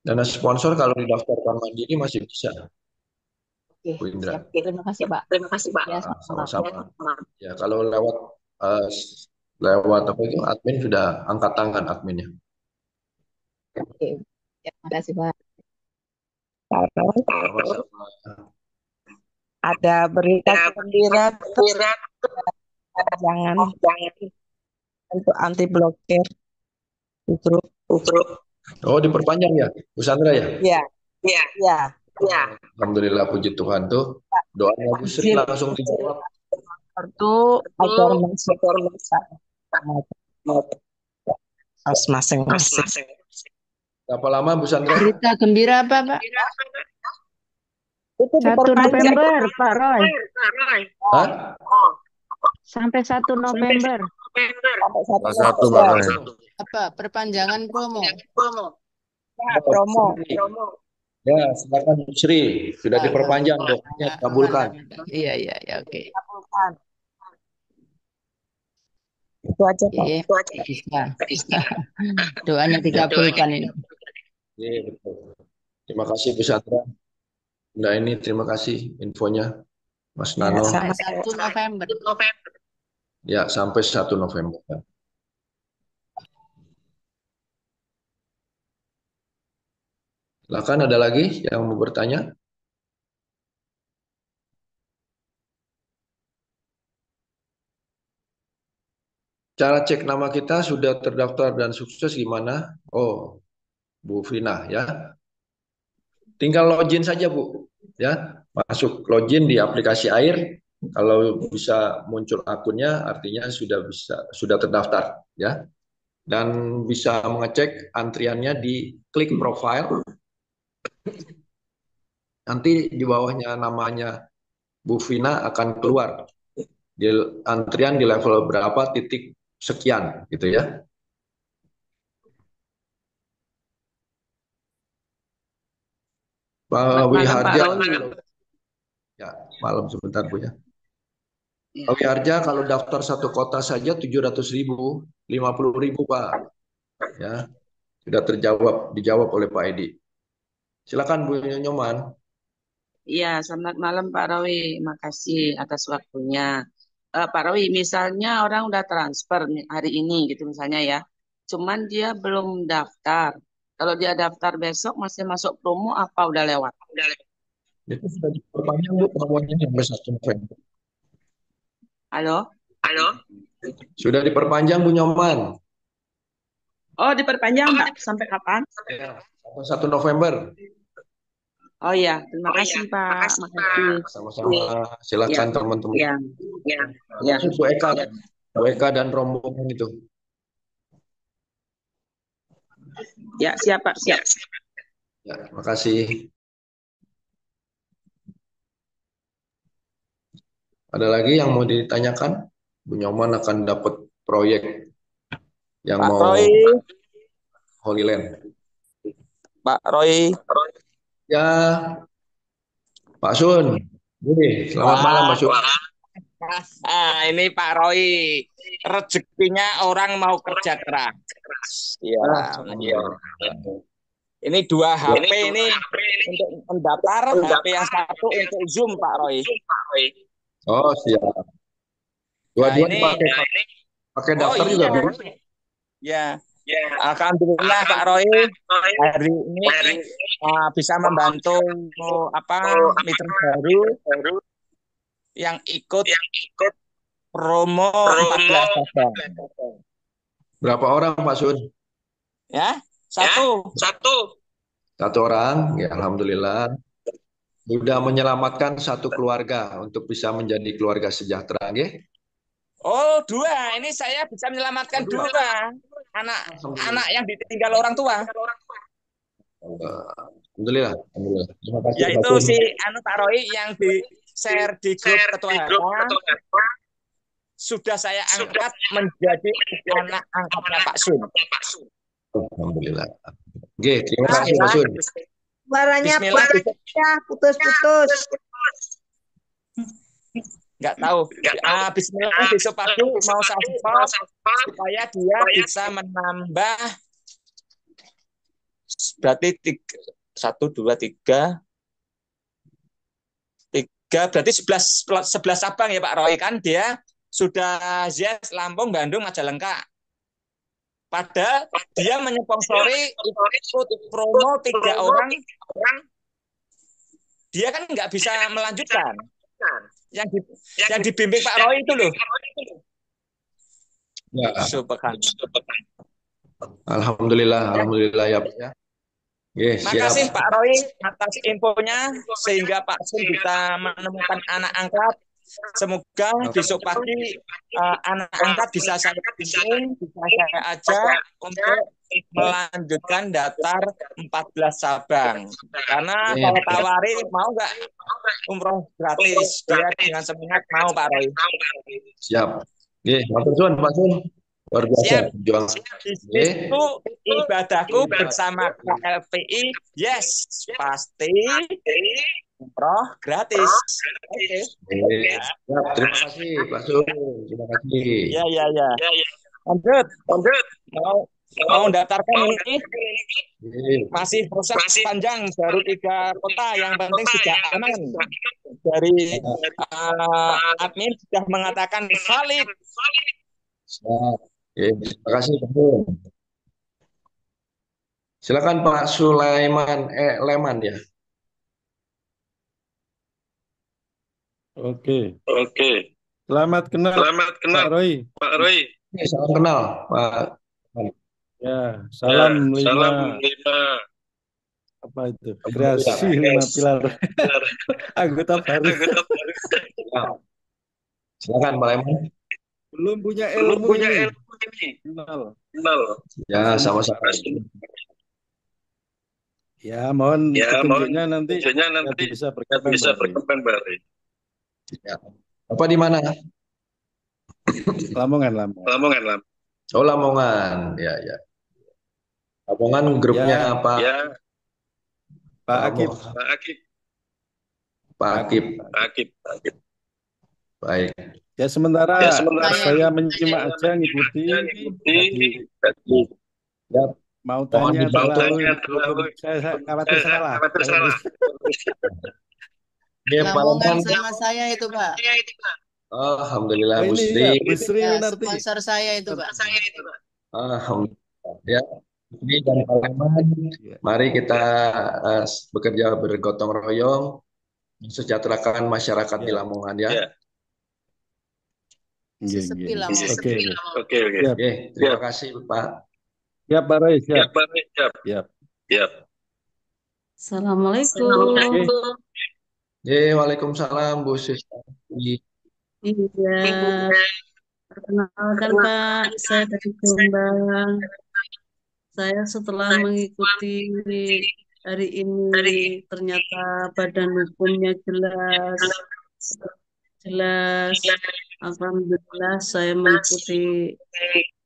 Dana sponsor kalau didaftarkan mandiri masih bisa. Oke, Bu Indra. siap. Terima kasih, Pak. Ya, Sama-sama. Ya, kalau lewat apa itu admin sudah angkat tangan adminnya. Oke. Ya, terima kasih, Pak. ada berita gembira jangan untuk anti blokir di grup. Oh, diperpanjang ya, Bu Sandra ya? Iya. Alhamdulillah, puji Tuhan tuh. Doanya Bu Sri langsung dijawab. Itu agar masing-masing. Berapa lama Bu Sandra? Berita gembira apa, Pak? Itu 1 diperpanjang. November, Pak Roy. Hah? Sampai 1 November. Sampai 1 Satu Pak November. Roy. Apa? Perpanjangan promo. Ya, promo. Ya, silakan Bu Sri. Sudah diperpanjang, doanya kabulkan. Iya, iya, ya, oke. Itu aja, Pak. Oke, bisa. Doanya dikabulkan ini. Iya, betul. Terima kasih Bu Sandra. Nah, ini terima kasih infonya, Mas Ya, Nano. sama. Sampai 1 November. Ya, sampai 1 November. Silakan, ada lagi yang mau bertanya? Cara cek nama kita sudah terdaftar dan sukses gimana? Oh, Bu Vina ya. Tinggal login saja Bu, ya. Masuk login di aplikasi Air. Kalau bisa muncul akunnya, artinya sudah terdaftar, ya. Dan bisa mengecek antriannya di klik profile. Nanti di bawahnya namanya Bu Vina akan keluar di antrian di level berapa titik sekian, gitu ya. Pak Wiharja, ya malam sebentar Bu ya. Pak Wiharja kalau daftar satu kota saja 700.000, 50.000 Pak, ya sudah dijawab oleh Pak Edi. Silakan Bu Nyoman. Iya, selamat malam Pak Rawi. Makasih atas waktunya. Pak Rawi, misalnya orang udah transfer hari ini gitu misalnya ya. Cuman dia belum daftar. Kalau dia daftar besok masih masuk promo apa udah lewat? Itu sudah diperpanjang Bu promonya sampai 1 November. Halo? Sudah diperpanjang Bu Nyoman. Oh, diperpanjang Pak? Sampai kapan? Ya, sampai 1 November. Oh ya, terima kasih Pak. Makasih. Sama-sama. Silakan teman-teman. Ya. Bu Eka dan rombongan itu. Ya, siap Pak, siap. Ya, terima kasih. Ada lagi yang mau ditanyakan? Bu Nyoman akan dapat proyek yang Pak mau Roy. Holy Land. Pak Roy. Ya, Pak Sun. Selamat malam Pak Sun. Ini Pak Roy. Rezekinya orang mau kerja keras. Iya. Ini 2 HP ini untuk mendaftar, HP yang satu untuk Zoom Pak Roy. Oh, siap. Dua-dua pakai daftar juga, Bu. Ya. Alhamdulillah Pak Roy hari ini bisa membantu mitra baru yang ikut promo 14 cabang. Berapa orang Pak Sun? Ya, satu. Satu orang, ya alhamdulillah. Sudah menyelamatkan satu keluarga untuk bisa menjadi keluarga sejahtera, ya. Oh, 2. Ini saya bisa menyelamatkan 2 anak yang ditinggal orang tua. Alhamdulillah. Terima kasih. Yaitu si Pak Roy yang di-share di grup ketua HK. Sudah saya angkat menjadi anak angkatnya Pak Sun. Alhamdulillah. Oke, terima kasih Pak Sun. Suaranya putus-putus. Nggak tahu. Bismillah besok pagi mau saya stop supaya dia bisa menambah. Berarti 1, 2, 3. Berarti 11 cabang ya Pak Roy, kan dia sudah Yes, Lampung, Bandung, Majalengka. Padahal dia menyponsori ikut promo 3 orang. Dia kan nggak bisa melanjutkan. Yang dibimbing Pak Roy itu loh. Ya. Alhamdulillah ya Pak ya. Yes, makasih Pak Roy atas infonya sehingga Pak Sun bisa menemukan anak angkat. Semoga besok pagi anak angkat bisa saya bimbing, bisa saya ajak untuk melanjutkan daftar 14 cabang. Karena Oke, saya tawari mau nggak umroh gratis. Dia dengan semangat mau Pak Roy. siap. Oke, matur suwun Pak Sun. Luar biasa Siap. perjuangan. Oke. Bisnisku, ibadahku bersama KLPI, yes, pasti umroh gratis. Oke. Oke, siap. Terima kasih Pak Sun. Terima kasih. Ya, ya, ya. Lanjut. Mau daftarkan ini Oke. masih proses panjang, baru 3 kota, yang penting sudah aman. Dari admin sudah mengatakan valid. Siap. Oke, terima kasih Pak Sun. Silakan Pak Sulaiman Leman ya. Oke. Oke. Selamat kenal Pak Roy. Pak Roy. Oke, salam kenal Pak. Ya, salam Salam 5 5 apa itu? Kreasi 5 pilar. Anggota baru. Siap. Silakan Pak Leman. Belum punya Belum ilmu punya ini. ilmu ini. Kenal. Ya, sama-sama. Ya, mohon petunjuknya nanti bisa bisa berkembang Bari. Ya. Bapak di mana? Lamongan. Lamongan. Oh, Lamongan. Ya, ya. Lamongan grupnya Ya. Pak Pak Akib. Pak Akib. Baik. Ya sementara saya menyimak aja ngikuti. Ya. Mau tanya terlalu. saya khawatir salah. Ya, Pak Lamongan Leman. sama saya itu Pak. Alhamdulillah Bu Ini Sri. ya, Bu Sri Ya, Winarti. sponsor saya itu Pak. Alhamdulillah. Ya, ini dan Pak Leman. Mari kita bekerja bergotong royong mensejahterakan masyarakat di Lamongan ya. Sesepi Lamongan. Oke. Oke, terima kasih Pak. Siap Pak Roy, siap. Siap. Assalamualaikum. Waalaikumsalam Bu Sis. Iya, perkenalkan Pak, saya dari Jombang. Saya setelah mengikuti hari ini ternyata badan hukumnya jelas. Alhamdulillah saya mengikuti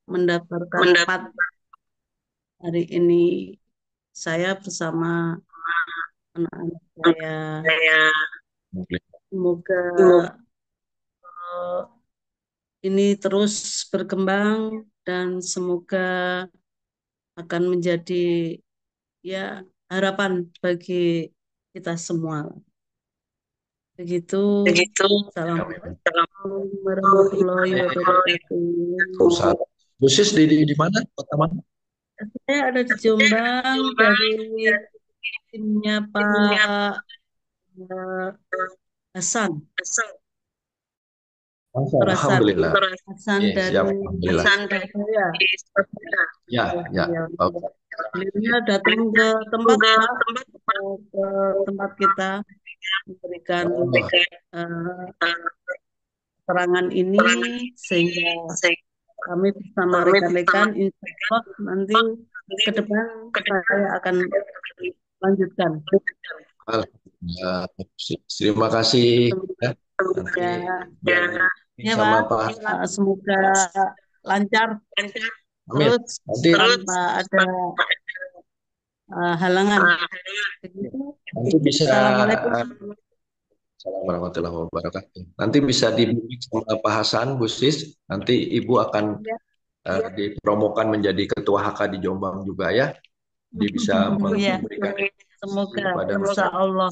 mendaftarkan 4 hari ini. Saya bersama anak-anak saya. Semoga ini terus berkembang dan semoga akan menjadi ya harapan bagi kita semua. Begitu. Assalamualaikum warahmatullahi wabarakatuh. Bu Sis di mana? Kota mana? Saya ada di Jombang dari timnya Pak Hasan. Alhamdulillah. Hasan dari Alhamdulillah. Ya. Oke. Beliau datang ke tempat kita memberikan keterangan ini sehingga kami bersama rekan-rekan insya Allah nanti ke depan saya akan lanjutkan. Terima kasih. Ya Pak, semoga lancar. Terus tanpa ada halangan. Nanti bisa. Assalamualaikum warahmatullahi wabarakatuh. Nanti bisa dibimbing sama Pak Hasan, Bu Sis. Nanti Ibu akan dipromokan menjadi ketua HK di Jombang juga ya. Dia bisa memberikan semoga insya Allah.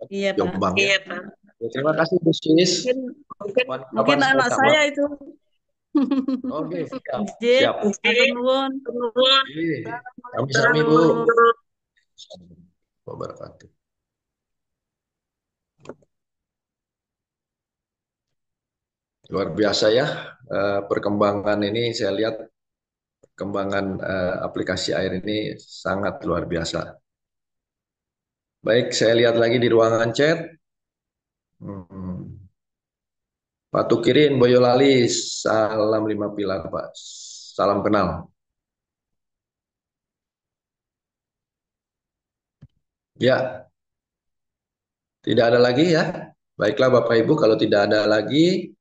Iya Pak. Jombang. Terima kasih Bu Sis. Mungkin anak saya itu. Oke, siap. Sami-sami Bu. Wabarakatuh. Luar biasa ya perkembangan ini, saya lihat perkembangan aplikasi AIR ini sangat luar biasa. Baik, saya lihat lagi di ruangan chat. Pak Tukirin Boyolali, salam 5 pilar Pak. Salam kenal. Ya, tidak ada lagi ya. Baiklah Bapak Ibu, kalau tidak ada lagi,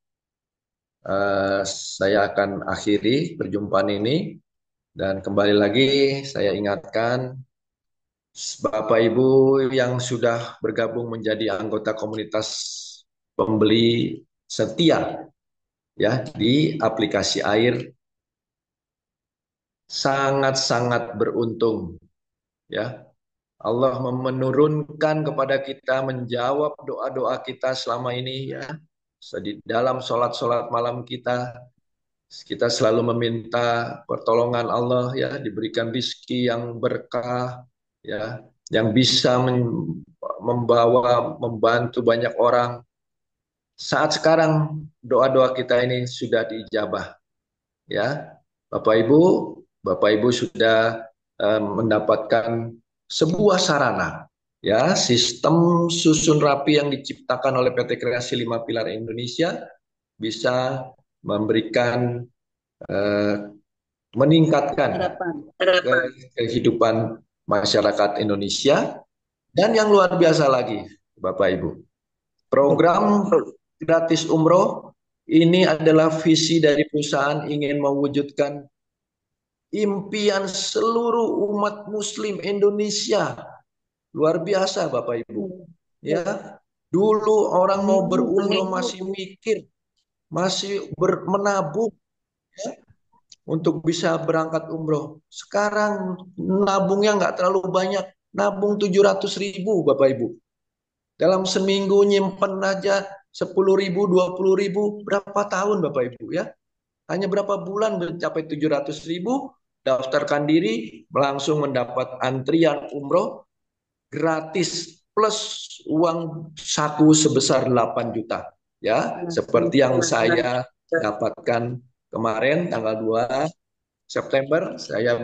saya akan akhiri perjumpaan ini. Dan kembali lagi saya ingatkan, Bapak Ibu yang sudah bergabung menjadi anggota komunitas pembeli setia ya di aplikasi Air, sangat-sangat beruntung ya. Allah menurunkan kepada kita, menjawab doa-doa kita selama ini ya. Di dalam sholat-sholat malam kita selalu meminta pertolongan Allah ya, diberikan rezeki yang berkah ya, yang bisa membantu banyak orang. Saat sekarang doa-doa kita ini sudah diijabah ya. Bapak Ibu sudah mendapatkan sebuah sarana ya, sistem susun rapi yang diciptakan oleh PT Kreasi 5 Pilar Indonesia bisa memberikan meningkatkan kehidupan masyarakat Indonesia. Dan yang luar biasa lagi Bapak Ibu, program gratis umroh ini adalah visi dari perusahaan ingin mewujudkan impian seluruh umat muslim Indonesia. Luar biasa Bapak Ibu ya. Dulu orang mau berumroh masih mikir, masih menabung ya, untuk bisa berangkat umroh. Sekarang nabungnya nggak terlalu banyak, nabung 700.000 Bapak Ibu. Dalam seminggu nyimpen aja 10.000, 20.000, berapa tahun Bapak Ibu ya? Hanya berapa bulan mencapai 700.000, daftarkan diri, langsung mendapat antrian umroh gratis plus uang saku sebesar 8 juta. Ya, seperti yang saya dapatkan kemarin tanggal 2 September, saya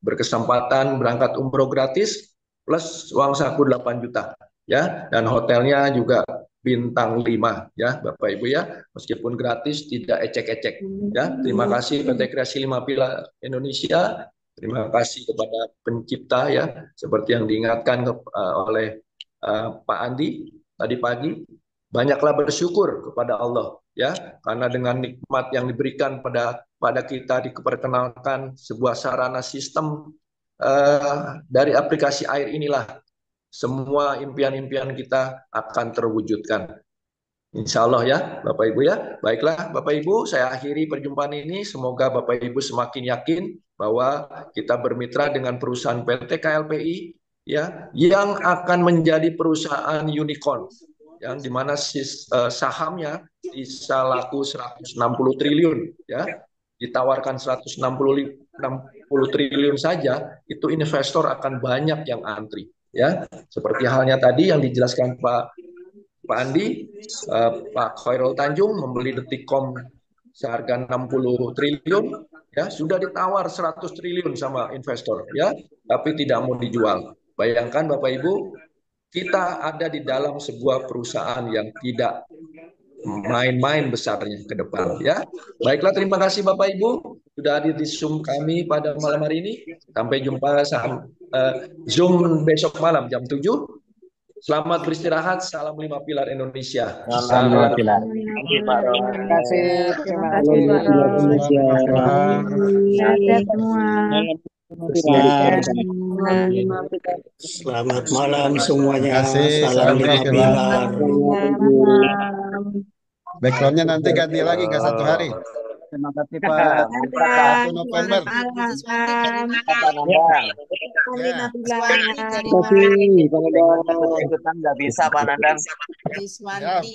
berkesempatan berangkat umroh gratis plus uang saku 8 juta. Ya, dan hotelnya juga bintang 5 ya Bapak Ibu ya, meskipun gratis tidak ecek-ecek ya. Terima kasih PT Kreasi 5 Pilar Indonesia, terima kasih kepada pencipta ya, seperti yang diingatkan oleh Pak Andi tadi pagi. Banyaklah bersyukur kepada Allah ya, karena dengan nikmat yang diberikan pada kita diperkenalkan sebuah sarana sistem dari aplikasi Air inilah semua impian-impian kita akan terwujudkan. Insya Allah ya Bapak Ibu ya. Baiklah Bapak Ibu, saya akhiri perjumpaan ini. Semoga Bapak Ibu semakin yakin bahwa kita bermitra dengan perusahaan PT KLPI ya, yang akan menjadi perusahaan unicorn, yang dimana sahamnya bisa laku 160 triliun ya. Ditawarkan 160 triliun saja, itu investor akan banyak yang antri. Ya, seperti halnya tadi yang dijelaskan Pak Andi, Pak Khairul Tanjung membeli Detikcom seharga 60 triliun, ya sudah ditawar 100 triliun sama investor, ya, tapi tidak mau dijual. Bayangkan Bapak Ibu, kita ada di dalam sebuah perusahaan yang tidak main-main besarnya ke depan, ya. Baiklah, terima kasih Bapak Ibu sudah hadir di Zoom kami pada malam hari ini. Sampai jumpa Zoom besok malam jam 7. Selamat beristirahat. Salam 5 Pilar Indonesia. Salam 5 Pilar. Terima kasih. Terima kasih Pak Roy. Sehat semua. Selamat malam semuanya. Salam 5 Pilar. Backgroundnya nanti ganti lagi, nggak 1 hari. Terima kasih Pak. 1 November. Nggak bisa Pak Nandang. Iswanti.